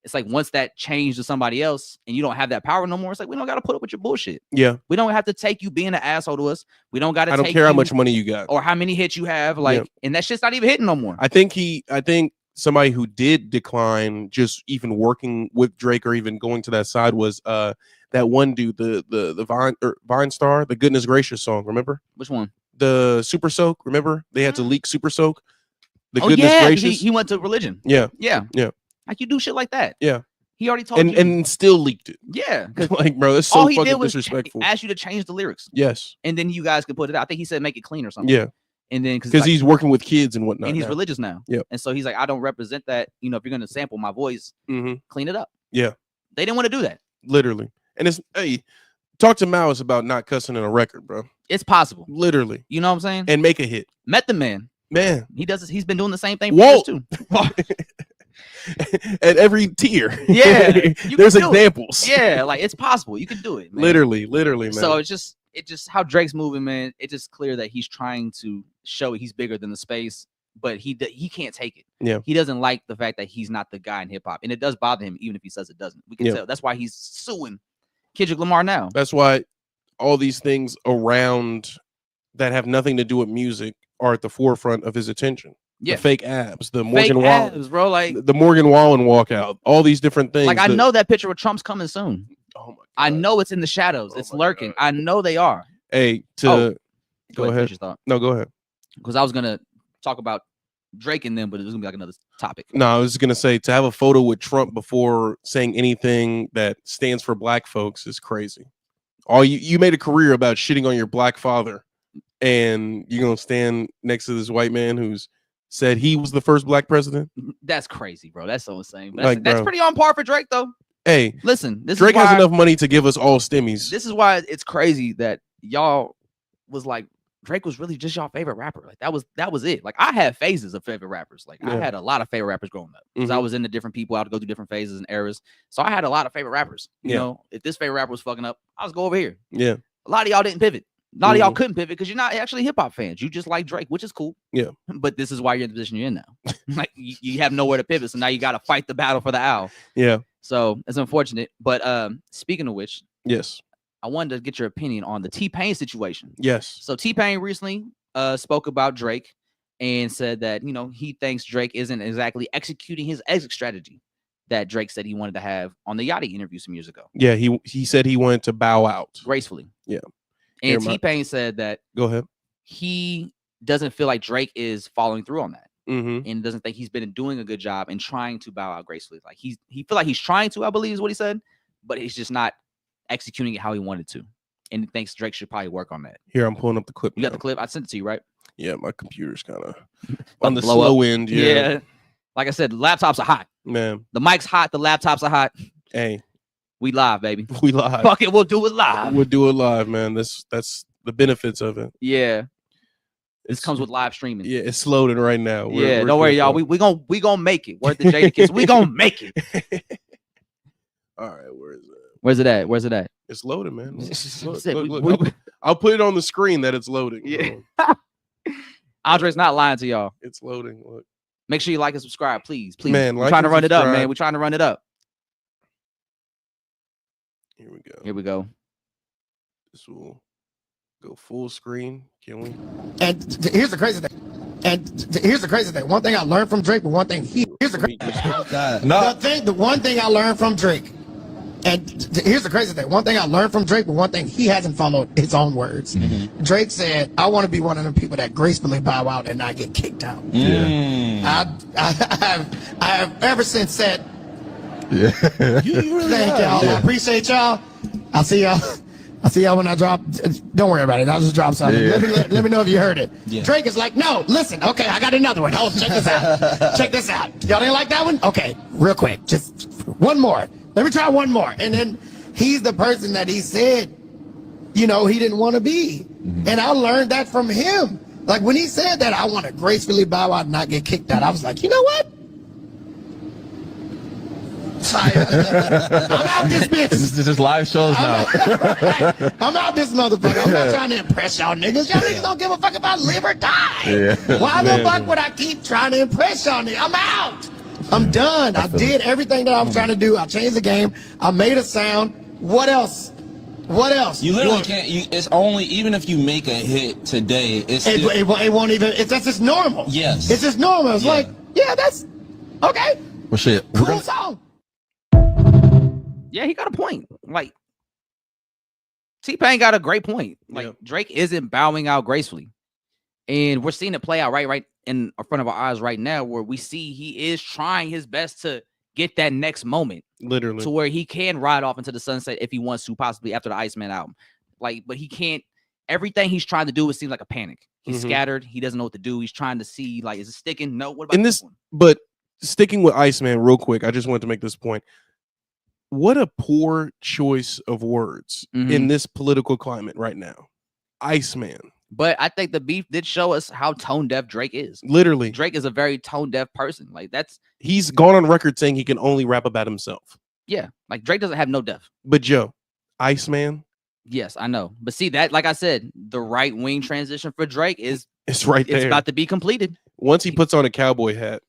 It's like once that changed to somebody else and you don't have that power no more, it's like we don't got to put up with your bullshit. Yeah. We don't have to take you being an asshole to us. We don't got to. I don't care how much money you got or how many hits you have. Like, and that shit's not even hitting no more. I think somebody who did decline just even working with Drake or even going to that side was that one dude, the Vine star, the Goodness Gracious song. Remember which one? The Super Soak. Remember they had to leak Super Soak. The Goodness Gracious. He went to Religion. Yeah. Like you do shit like that. Yeah. He already told you. And still leaked it. Yeah. Like, bro, that's so fucking disrespectful. Ask you to change the lyrics. Yes. And then you guys could put it out. I think he said make it clean or something. Yeah. And then because he's working with kids and whatnot. And he's religious now. Yeah. And so he's like, I don't represent that. You know, if you're gonna sample my voice, clean it up. Yeah. They didn't want to do that. Literally. And it's talk to Malice about not cussing in a record, bro. It's possible. Literally. You know what I'm saying? And make a hit. Met the man. Man. He's been doing the same thing for years too. At every tier. Yeah. There's examples. Yeah, like it's possible. You can do it, man. Literally, man. So it's just how Drake's moving, man. It's just clear that he's trying to show he's bigger than the space, but he can't take it. Yeah. He doesn't like the fact that he's not the guy in hip hop. And it does bother him, even if he says it doesn't. We can tell. That's why he's suing Kendrick Lamar now. That's why all these things around that have nothing to do with music are at the forefront of his attention. Yeah. The fake abs, the Morgan Wallen, abs, bro, like the Morgan Wallen walkout, all these different things. Like I know that picture of Trump's coming soon. Oh my God. I know it's in the shadows. It's lurking. God. I know they are. Hey, go ahead. No, go ahead. Because I was gonna talk about Drake and them, but it was gonna be like another topic. No, I was gonna say to have a photo with Trump before saying anything that stands for black folks is crazy. You made a career about shitting on your black father, and you're gonna stand next to this white man who's said he was the first black president. That's crazy, bro. That's so insane. But that's pretty on par for Drake, though. Hey, listen, Drake has enough money to give us all stimmies. This is why it's crazy that y'all was like Drake was really just y'all favorite rapper. Like that was it. Like I had phases of favorite rappers. Like I had a lot of favorite rappers growing up because I was into different people. I had to go through different phases and eras. So I had a lot of favorite rappers. You know, if this favorite rapper was fucking up, I was go over here. Yeah. A lot of y'all didn't pivot. A lot of y'all couldn't pivot because you're not actually hip hop fans. You just like Drake, which is cool. Yeah. But this is why you're in the position you're in now. Like you have nowhere to pivot. So now you got to fight the battle for the owl. Yeah. So it's unfortunate. But speaking of which, yes, I wanted to get your opinion on the T-Pain situation. Yes. So T-Pain recently spoke about Drake and said that, you know, he thinks Drake isn't exactly executing his exit strategy that Drake said he wanted to have on the Yachty interview some years ago. Yeah, he said he wanted to bow out gracefully. Yeah. And T-Pain said that go ahead. He doesn't feel like Drake is following through on that. Mm-hmm. And doesn't think he's been doing a good job in trying to bow out gracefully. Like he feel like he's trying to, I believe is what he said, but he's just not executing it how he wanted to. And he thinks Drake should probably work on that. Here, I'm pulling up the clip. You got the clip? I sent it to you, right? Yeah, my computer's kind of on the blow slow up. end. Yeah. Like I said, laptops are hot. Man. The mic's hot, the laptops are hot. Hey. We live, baby. We live. Fuck it, we'll do it live. We'll do it live, man. That's the benefits of it. Yeah. This comes with live streaming. Yeah, it's loading right now. We're don't worry, y'all. We gonna make it. Word to Jadakiss. We gonna make it. All right, where is it? Where's it at? Where's it at? It's loading, man. Look. I'll put it on the screen that it's loading. Yeah. Andre's not lying to y'all. It's loading. Look. Make sure you like and subscribe, please. Man, we're trying to run it up, man. We're trying to run it up. Here we go. Here we go. This will go full screen. Can we? And here's the crazy thing. One thing I learned from Drake, but one thing here's the crazy thing. The one thing I learned from Drake, and here's the crazy thing. One thing I learned from Drake, but one thing he hasn't followed his own words. Mm-hmm. Drake said, "I want to be one of the people that gracefully bow out and not get kicked out." Yeah. I have ever since said, "Yeah, you really thank y'all. Yeah. I appreciate y'all. I'll see y'all when I drop. Don't worry about it. I'll just drop something. Yeah. Let me know if you heard it." Yeah. Drake is like, "No, listen. Okay, I got another one. Oh, check this out. Check this out. Y'all didn't like that one? Okay, real quick, just one more. Let me try one more." And then he's the person that he said, you know, he didn't want to be. Mm-hmm. And I learned that from him. Like when he said that, I want to gracefully bow out and not get kicked out. I was like, you know what? I'm out this bitch. This is just live shows now. I'm out this motherfucker. I'm not trying to impress y'all niggas. Y'all niggas don't give a fuck about live or die. Yeah. Why the fuck would I keep trying to impress y'all niggas? I'm out. I'm done. I did everything that I was trying to do. I changed the game. I made a sound. What else? What else? You literally can't. It's only even if you make a hit today, it won't even. That's just normal. Yes. It's just normal. It's like, yeah, that's okay. Well, shit. Cool song. Yeah, he got a point. Like T-Pain got a great point. Like Drake isn't bowing out gracefully, and we're seeing it play out right in front of our eyes right now, where we see he is trying his best to get that next moment, literally, to where he can ride off into the sunset if he wants to, possibly after the Iceman album. Like, but he can't. Everything he's trying to do, it seems like a panic. He's scattered. He doesn't know what to do. He's trying to see, like, is it sticking? No. What about this one? But sticking with Iceman real quick, I just wanted to make this point. What a poor choice of words in this political climate right now. Iceman. But I think the beef did show us how tone deaf Drake is. Literally. Drake is a very tone deaf person. Like he's gone on record saying he can only rap about himself. Yeah. Like Drake doesn't have no depth. But Joe, Iceman. Yes, I know. But see that, like I said, the right wing transition for Drake is right there. It's about to be completed. Once he puts on a cowboy hat.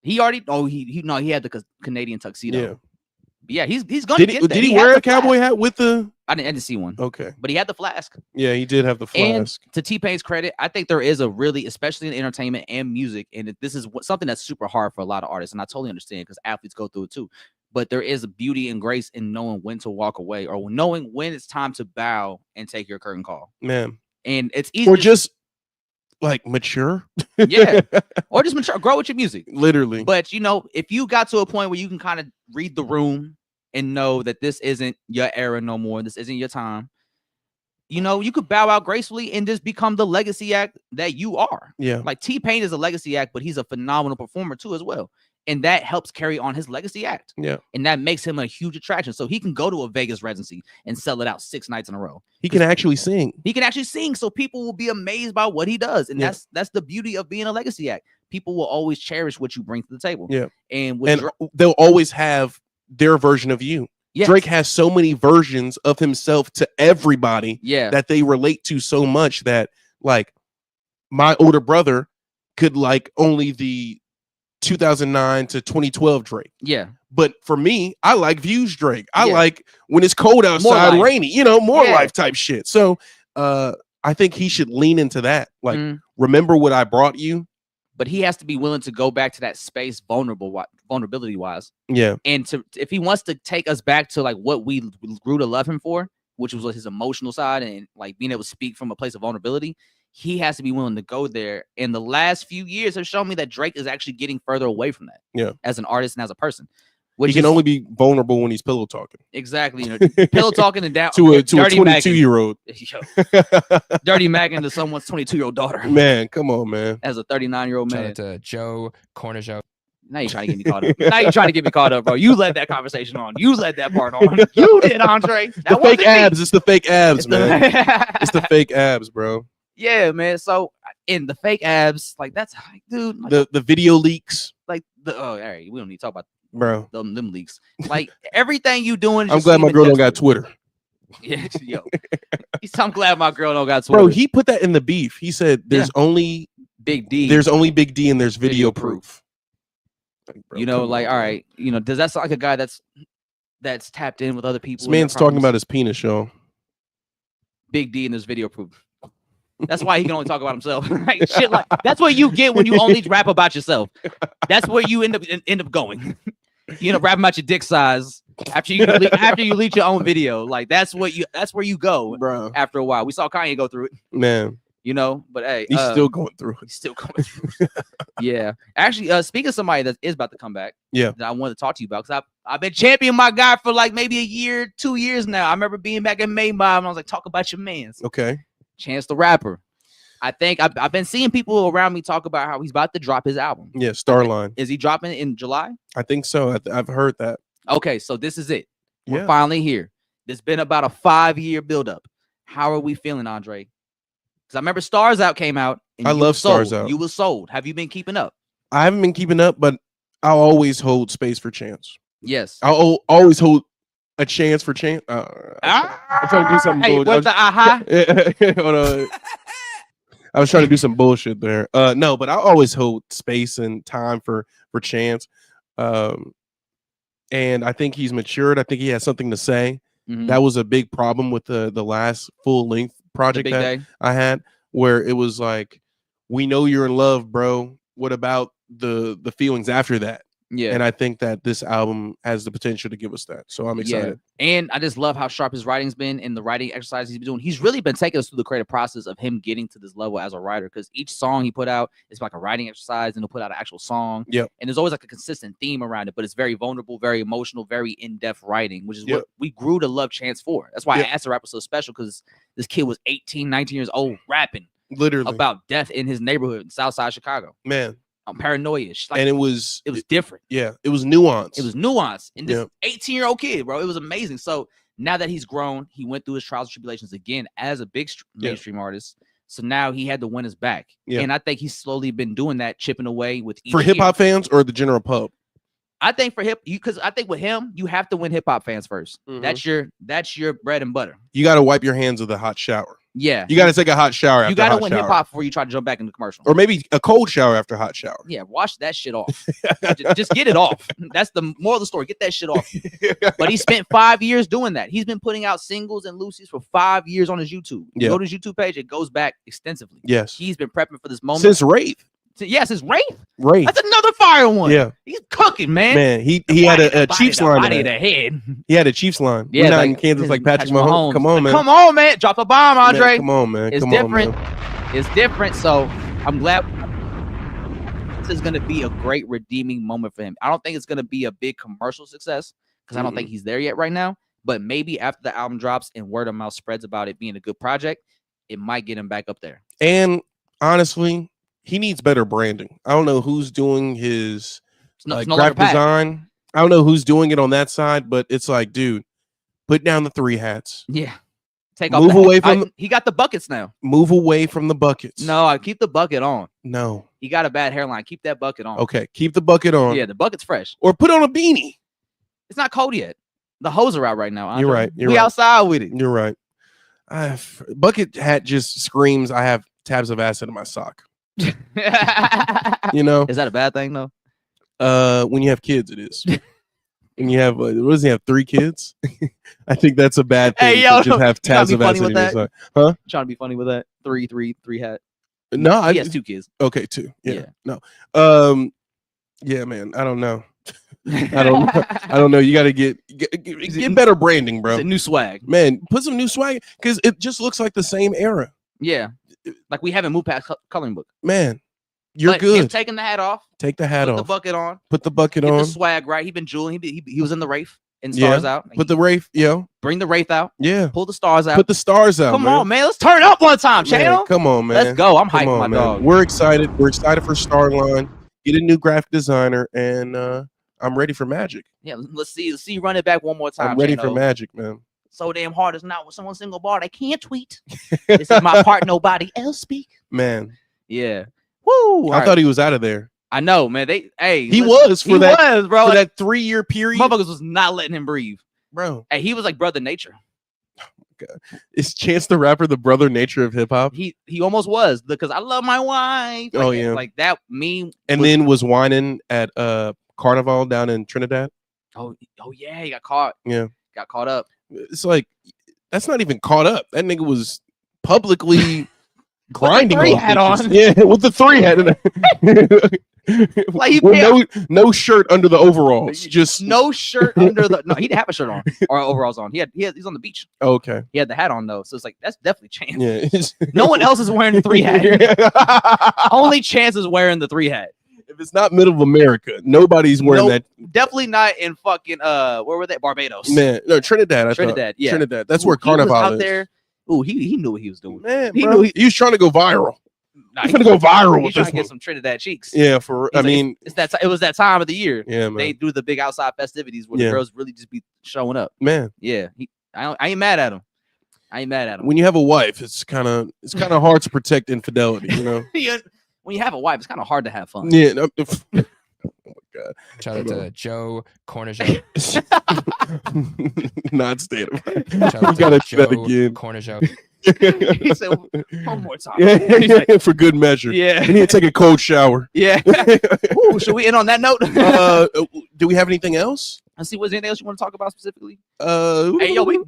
He already he had the Canadian tuxedo. Yeah. Yeah, he's gonna get that. Did he wear a cowboy hat with the? I didn't see one. Okay, but he had the flask. Yeah, he did have the flask. And to T-Pain's credit, I think there is a really, especially in entertainment and music, and this is something that's super hard for a lot of artists, and I totally understand because athletes go through it too. But there is a beauty and grace in knowing when to walk away or knowing when it's time to bow and take your curtain call. Man, and it's easy. Or just like mature. Yeah, or just mature. Grow with your music, literally. But you know, if you got to a point where you can kind of read the room and know that this isn't your era no more, this isn't your time, you know, you could bow out gracefully and just become the legacy act that you are. Yeah. Like T-Pain is a legacy act, but he's a phenomenal performer too as well. And that helps carry on his legacy act. Yeah. And that makes him a huge attraction. So he can go to a Vegas residency and sell it out 6 nights in a row. He can actually sing. He can actually sing. So people will be amazed by what he does. And that's the beauty of being a legacy act. People will always cherish what you bring to the table. Yeah. And they'll always have their version of you. Yes. Drake has so many versions of himself to everybody that they relate to so much that like my older brother could like only the 2009 to 2012 Drake. Yeah. But for me, I like Views Drake. I Yeah. like when it's cold outside, rainy, you know, more Yeah. life type shit. So I think he should lean into that. Like, remember what I brought you. But he has to be willing to go back to that space vulnerability wise. Yeah. And if he wants to take us back to like what we grew to love him for, which was his emotional side and like being able to speak from a place of vulnerability, he has to be willing to go there. And the last few years have shown me that Drake is actually getting further away from that. Yeah. As an artist and as a person. He can only be vulnerable when he's pillow talking. Exactly. You know, pillow talking and down to a 22-year-old. Dirty Mac into someone's 22-year-old daughter. Man, come on, man. As a 39-year-old man. Shout out to Joe, Corner Joe. Now you're trying to get me caught up. Now you're trying to get me caught up, bro. You led that conversation on. You led that part on. You did, Andre. The fake abs. It's the fake abs, man. It's the fake abs, bro. Yeah, man. So in the fake abs, like that's like, dude. Like, the video leaks. Like all right, we don't need to talk about them leaks. Like everything you doing. I'm glad my girl don't got Twitter. Yeah, yo. I'm glad my girl don't got Twitter. Bro, he put that in the beef. He said there's only Big D. There's only Big D and there's video proof. Like, bro, you know, like all right, you know, does that sound like a guy that's tapped in with other people? This man's talking about his penis, y'all. Big D and there's video proof. That's why he can only talk about himself. Right? Shit like that's what you get when you only rap about yourself. That's where you end up going. You know, rapping about your dick size after you leak your own video. Like that's where you go, bro. After a while, we saw Kanye go through it, man. You know, but hey, he's still going through it. He's still going through it. Yeah, actually, speaking of somebody that is about to come back, yeah, that I wanted to talk to you about because I've been championing my guy for like maybe a year, 2 years now. I remember being back in May Mob and I was like, talk about your mans. Okay. Chance the Rapper. I think I've been seeing people around me talk about how he's about to drop his album. Yeah, Starline. Is he dropping it in July? I think so. I've heard that. Okay, so this is it. We're finally here. There's been about a 5-year buildup. How are we feeling, Andre? Because I remember Stars Out came out. And I love Stars Out. You were sold. Have you been keeping up? I haven't been keeping up, but I'll always hold space for Chance. Yes. I'll always hold a chance for Chance. I'm trying to do something. Hey, what's the aha? Hold on. I was trying to do some bullshit there. No, but I always hold space and time for Chance. And I think he's matured. I think he has something to say. Mm-hmm. That was a big problem with the last full length project that I had, where it was like, we know you're in love, bro. What about the feelings after that? Yeah. And I think that this album has the potential to give us that. So I'm excited. Yeah. And I just love how sharp his writing's been and the writing exercise he's been doing. He's really been taking us through the creative process of him getting to this level as a writer, because each song he put out is like a writing exercise, and he'll put out an actual song. Yeah. And there's always like a consistent theme around it, but it's very vulnerable, very emotional, very in-depth writing, which is what we grew to love Chance for. That's why I asked the rapper so special, because this kid was 18, 19 years old rapping literally about death in his neighborhood in Southside Chicago. Man. I'm paranoia. Like, and it was different. Yeah, it was nuanced. It was nuanced. And this 18-year-old kid, bro, it was amazing. So now that he's grown, he went through his trials and tribulations again as a big mainstream artist. So now he had to win us back. Yeah. And I think he's slowly been doing that, chipping away with each for hip hop fans or the general pub. I think for because I think with him, you have to win hip hop fans first. Mm-hmm. That's your bread and butter. You got to wipe your hands with a hot shower. Yeah, you got to take a hot shower. You got to win hip hop before you try to jump back in the commercial, or maybe a cold shower after hot shower. Yeah, wash that shit off. just get it off. That's the moral of the story. Get that shit off. But he spent 5 years doing that. He's been putting out singles and Lucy's for 5 years on his YouTube. You go to his YouTube page; it goes back extensively. Yes, he's been prepping for this moment since Wraith. Yes, it's Wraith. Wraith. That's another fire one. Yeah, he's cooking, man. Man, he had a Chiefs line. Body the head. He had a Chiefs line. Yeah, we're not in Kansas like Patrick Mahomes. Come on, man. Come on, man. Drop the bomb, Andre. Man, come on, man. It's different. It's different. So I'm glad this is going to be a great redeeming moment for him. I don't think it's going to be a big commercial success, because I don't think he's there yet right now. But maybe after the album drops and word of mouth spreads about it being a good project, it might get him back up there. And honestly, he needs better branding. I don't know who's doing his graphic design. I don't know who's doing it on that side, but it's like, dude, put down the 3 hats. Yeah. Move away from he got the buckets now. Move away from the buckets. No, I keep the bucket on. No. He got a bad hairline. Keep that bucket on. Okay, keep the bucket on. Yeah, the bucket's fresh. Or put on a beanie. It's not cold yet. The hose are out right now. Andre. You're right. We outside with it. You're right. Bucket hat just screams I have tabs of acid in my sock. You know, is that a bad thing though? When you have kids, it is. When you have, what does he have? 3 kids? I think that's a bad thing. Hey, yo, to just have tabs of acid in your side. Huh? Trying to be funny with that. Three hat. No, he has 2 kids. Okay, 2. Yeah. No. Yeah, man. I don't know. I don't know. You got to get better branding, bro. It's a new swag. Man, put some new swag because it just looks like the same era. Yeah. Like we haven't moved past coloring book. Man, you're but good. Him taking the hat off. Take the hat off. Put the bucket on. Put the bucket Get on. the swag right. He been jeweling. He was in the Wraith and stars out. Put the Wraith, bring the Wraith out. Yeah. Pull the stars out. Put the stars out. Come on, man. Let's turn up one time, channel. Come on, man. Let's go. I'm hyping my dog. We're excited. We're excited for Starline. Get a new graphic designer, and I'm ready for magic. Yeah, let's see you run it back one more time. I'm ready for magic, man. So damn hard is not with someone single bar. They can't tweet. This is my part. Nobody else speak. Man. Yeah. Woo. I thought he was out of there. I know, man. He was for that, bro. For that 3-year period. Motherfuckers was not letting him breathe, bro. Hey, he was like Brother Nature. Oh my God. Is Chance the Rapper the Brother Nature of hip hop? He almost was because I love my wife. Like, oh yeah, like that meme. And then was whining at Carnival down in Trinidad. Oh yeah, he got caught. Yeah, got caught up. It's like that's not even caught up. That nigga was publicly grinding with the 3 hat on. Yeah, with the 3 hat. Like he no shirt under the overalls, just no shirt under the. No, he didn't have a shirt on or overalls on. He's on the beach. Okay, he had the hat on though, so it's like that's definitely Chance. Yeah, no one else is wearing the 3 hat. Only Chance is wearing the 3 hat. If it's not middle of America, nobody's wearing that. Definitely not in fucking where were they? Barbados. Man, no, Trinidad. Trinidad, yeah, Trinidad. That's where Carnival out is. There. Ooh, he knew what he was doing. Man, he was trying to go viral. Nah, he's gonna go viral. He's trying to get some Trinidad cheeks. Yeah, it was that time of the year. Yeah, man. They do the big outside festivities where the girls really just be showing up. Man, yeah, I ain't mad at him. I ain't mad at him. When you have a wife, it's kind of hard to protect infidelity, you know. When you have a wife, it's kind of hard to have fun. Yeah. No, oh my God. Shout out to Joe Cornichon. Not state of mind. Shout out You gotta to do that Joe again. Cornichon. He said one more time. Yeah, for good measure. Yeah. You need to take a cold shower. Yeah. Ooh, should we end on that note? Do we have anything else? Let's see. Was there anything else you want to talk about specifically? Hey, yo, we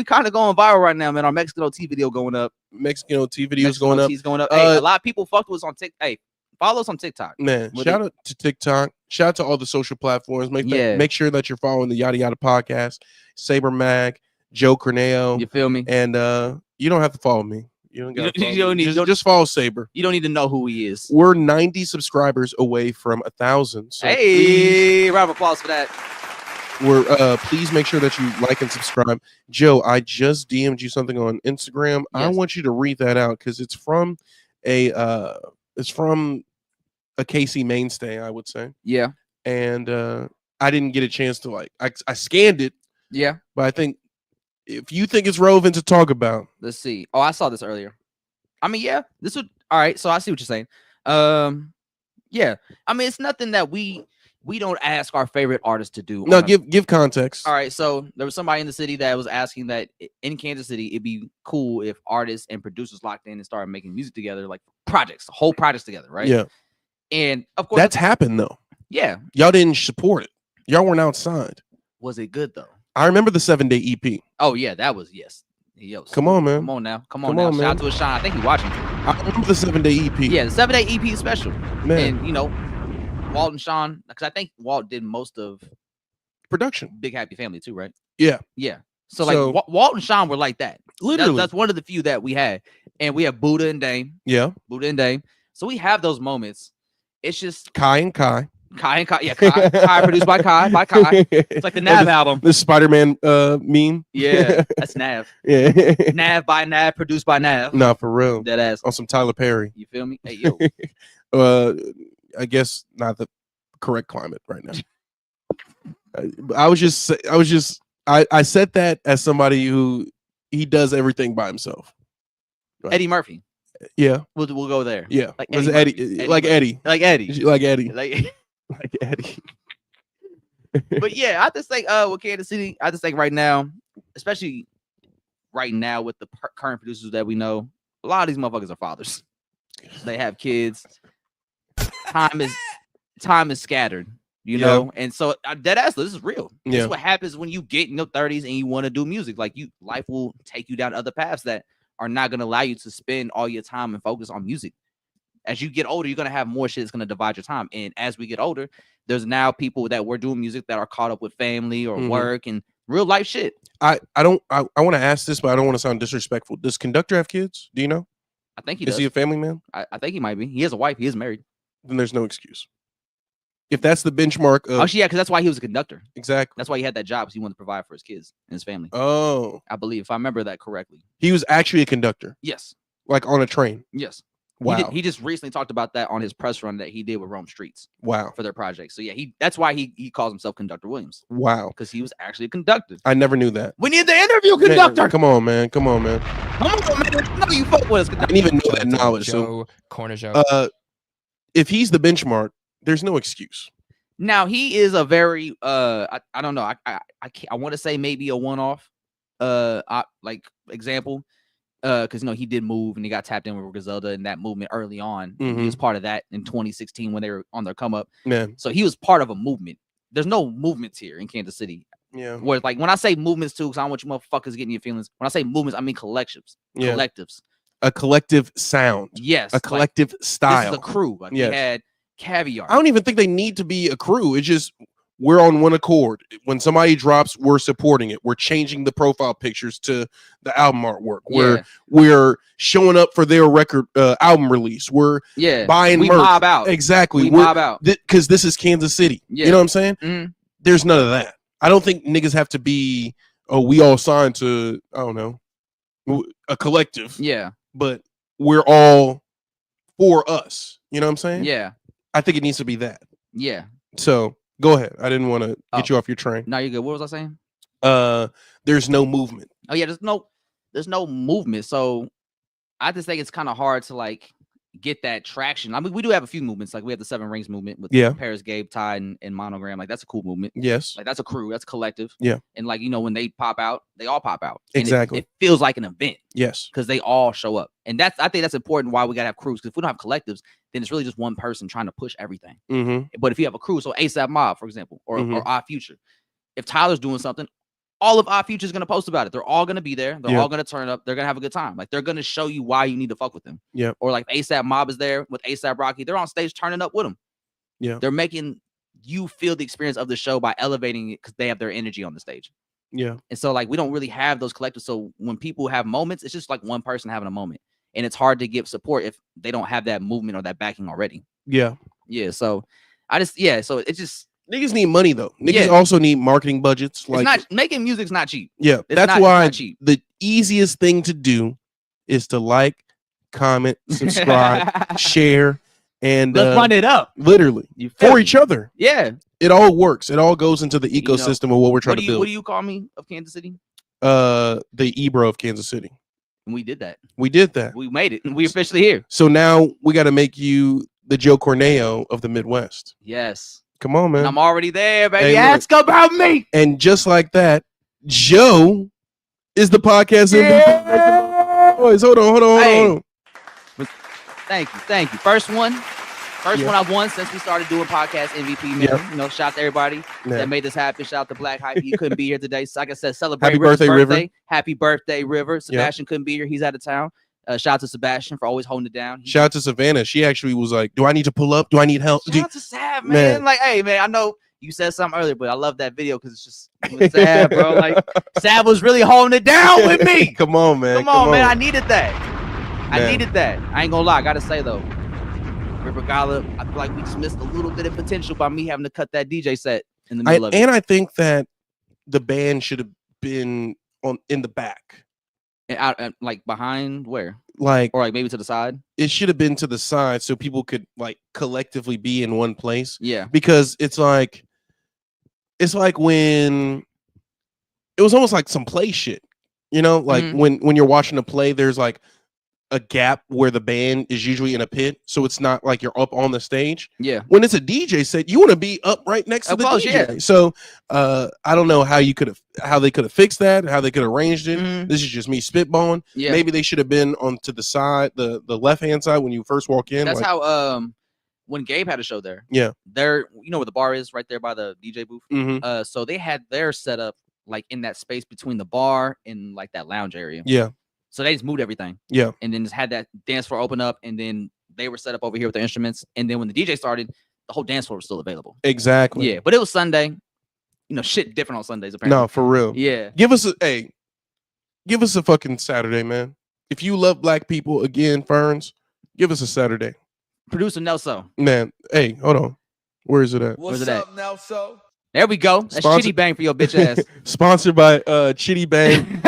kind of going viral right now, man. Our Mexican OT video going up. Mexican OT videos going up. Going up. Hey, a lot of people fucked with us on TikTok. Hey, follow us on TikTok. Man, shout out to TikTok. Shout out to all the social platforms. Make sure that you're following the Yadda Yadda podcast, SBR MAG, Joe Corneo. You feel me? And you don't have to follow me. You don't got to just follow Saber. You don't need to know who he is. We're 90 subscribers away from 1,000. So hey, round of applause for that. Please make sure that you like and subscribe. Joe, I just DM'd you something on Instagram. Yes. I want you to read that out because it's from a KC mainstay, I would say. Yeah. And I didn't get a chance to I scanned it. Yeah. But I think if you think it's relevant to talk about. Let's see. Oh, I saw this earlier. I mean, yeah, this would all right. So I see what you're saying. Yeah. I mean, it's nothing that we don't ask our favorite artists to do. No, give context. All right. So there was somebody in the city that was asking that in Kansas City, it'd be cool if artists and producers locked in and started making music together, like whole projects together, right? Yeah. And of course, that's happened though. Yeah. Y'all didn't support it. Y'all weren't outside. Was it good though? I remember the 7-day EP. Oh yeah, that was yes. Yo, come on, man. Come on now. Come on now. Shout out to Ashawn. I think he's watching. I remember the 7-day EP. Yeah, the 7-day EP is special. Man. And you know, Walt and Sean, because I think Walt did most of production. Big Happy Family too, right? Yeah. Yeah. So like Walt and Sean were like that. Literally. That's one of the few that we had. And we have Buddha and Dame. Yeah. Buddha and Dame. So we have those moments. It's just Kai and Kai. Kai and Kai. Yeah, Kai produced by Kai. It's like the Nav album. The Spider-Man meme. Yeah, that's Nav. Yeah. Nav by Nav, produced by Nav. Nah, for real. That ass. On some Tyler Perry. You feel me? Hey, yo. I guess not the correct climate right now. I said that as somebody who he does everything by himself. Right. Eddie Murphy. Yeah. We'll go there. Yeah. Like Eddie. Like Eddie. Like Eddie. Like Eddie. Like Eddie. But yeah, I just think with Kansas City, I just think right now, especially right now with the current producers that we know, a lot of these motherfuckers are fathers. They have kids. Time is scattered. You know, and so dead ass, this is real. This Yeah. is what happens when you get in your 30s and you want to do music. Like life will take you down other paths that are not going to allow you to spend all your time and focus on music. As you get older, you're going to have more shit that's going to divide your time. And as we get older, there's now people that were doing music that are caught up with family or work and real life shit. I want to ask this, but I don't want to sound disrespectful. Does Conductor have kids? Do you know? I think he does. Is he a family man? I think he might be. He has a wife. He is married. Then there's no excuse. If that's the benchmark of... yeah, because that's why he was a conductor. Exactly. That's why he had that job, because he wanted to provide for his kids and his family. Oh. I believe, if I remember that correctly. He was actually a conductor? Yes. Like on a train? Yes. Wow. He just recently talked about that on his press run that he did with Rome Streets. Wow. For their project. So yeah, that's why he calls himself Conductor Williams. Wow. Because he was actually a conductor. I never knew that. We need the interview conductor. Man, come on, man. Come on, man. Come on, man. I know you fuck with us. I didn't even know that knowledge. Joe, Corner Joe. If he's the benchmark, there's no excuse. Now he is a very I don't know. I want to say maybe a one-off like example. Because he did move and he got tapped in with Griselda and that movement early on. He was part of that in 2016 when they were on their come up. Yeah. So he was part of a movement. There's no movements here in Kansas City. Yeah. Where like when I say movements too, because I don't want you motherfuckers getting your feelings. When I say movements, I mean collectives. Yeah. Collectives. A collective sound. Yes. A collective style. This is a crew. Like yes. He had Caviar. I don't even think they need to be a crew. It's just we're on one accord. When somebody drops, we're supporting it. We're changing the profile pictures to the album artwork. We're showing up for their record album release. We're buying merch. Mob out. Exactly. We mob out. Because this is Kansas City. Yeah. You know what I'm saying? There's none of that. I don't think niggas have to be, we all signed to, I don't know, a collective. Yeah. But we're all for us. You know what I'm saying? Yeah. I think it needs to be that. Yeah. So go ahead. I didn't want to get you off your train. No, you're good. What was I saying? There's no movement. Oh yeah, there's no movement. So I just think it's kind of hard to like get that traction. I mean, we do have a few movements. Like we have the 7 Rings movement with Paris, Gabe, Ty, and Monogram. Like that's a cool movement. Yes. Like that's a crew. That's a collective. Yeah. And like when they pop out, they all pop out. Exactly. It feels like an event. Yes. Because they all show up, and I think that's important. Why we gotta have crews? Because if we don't have collectives, then it's really just one person trying to push everything. But if you have a crew, so ASAP Mob, for example, or Odd Future, if Tyler's doing something, all of Odd Future is gonna post about it. They're all gonna be there. They're all gonna turn up. They're gonna have a good time. Like they're gonna show you why you need to fuck with them. Yeah. Or like ASAP Mob is there with ASAP Rocky. They're on stage turning up with them. Yeah. They're making you feel the experience of the show by elevating it because they have their energy on the stage. Yeah. And so like we don't really have those collectives. So when people have moments, it's just like one person having a moment. And it's hard to give support if they don't have that movement or that backing already. Yeah. Yeah. So so it's just niggas need money though. Niggas also need marketing budgets. Like it's not making music's not cheap. Yeah. That's why the easiest thing to do is to like, comment, subscribe, share, and let's run it up. Literally for each other. Yeah. It all works. It all goes into the ecosystem of what we're trying to build. What do you call me of Kansas City? The Ebro of Kansas City. And we did that. We did that. We made it. We officially here. So now we got to make you the Joe Corneo of the Midwest. Yes. Come on, man. I'm already there, baby. Hey, ask about me. And just like that, Joe is the podcast. Yeah. Boys, hold on. Thank you. First one I've won since we started doing podcast MVP, man. Shout out to everybody that made this happen. Shout out to Black Hype. He couldn't be here today. So like I said, celebrate Happy River's birthday, River. Happy birthday, River. Sebastian couldn't be here. He's out of town. Shout out to Sebastian for always holding it down. Shout out to Savannah. She actually was like, do I need to pull up? Do I need help? Shout out to Sav, man. Like, hey, man, I know you said something earlier, but I love that video because it's just Sav, bro. Like, Sav was really holding it down with me. Come on, man. Come on, man. I needed that. I needed that. I ain't gonna lie. I gotta say though, River Gala, I feel like we just missed a little bit of potential by me having to cut that DJ set in the middle of it. And I think that the band should have been in the back. And out, like behind where? Like, or like maybe to the side? It should have been to the side so people could like collectively be in one place. Yeah. Because it's like when it was almost like some play shit. Like when you're watching a play, there's like a gap where the band is usually in a pit, so it's not like you're up on the stage. Yeah. When it's a DJ set, you want to be up right next to the DJ. Yeah. So I don't know how they could have fixed that, how they could have arranged it. This is just me spitballing. Yeah. Maybe they should have been on to the side, the left hand side when you first walk in. That's how when Gabe had a show there. Yeah. There, you know where the bar is, right there by the DJ booth. Mm-hmm. So they had their setup like in that space between the bar and like that lounge area. Yeah. So they just moved everything. Yeah. And then just had that dance floor open up, and then they were set up over here with their instruments. And then when the DJ started, the whole dance floor was still available. Exactly. Yeah, but it was Sunday. You know, shit different on Sundays apparently. No, for real. Yeah. Give us a fucking Saturday, man. If you love black people, again, Ferns, give us a Saturday. Producer Nelso. Man, hey, hold on. Where is it at? Where's it at? There we go. That's Chitty Bang for your bitch ass. Sponsored by Chitty Bang,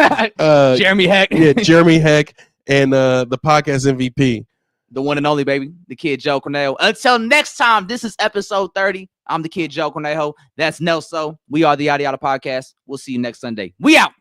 Jeremy Heck. Yeah, Jeremy Heck, and the podcast MVP. The one and only, baby. The kid Joe Cornejo. Until next time, this is episode 30. I'm the kid Joe Cornejo. That's Nelso. We are the Yadda Yadda Podcast. We'll see you next Sunday. We out.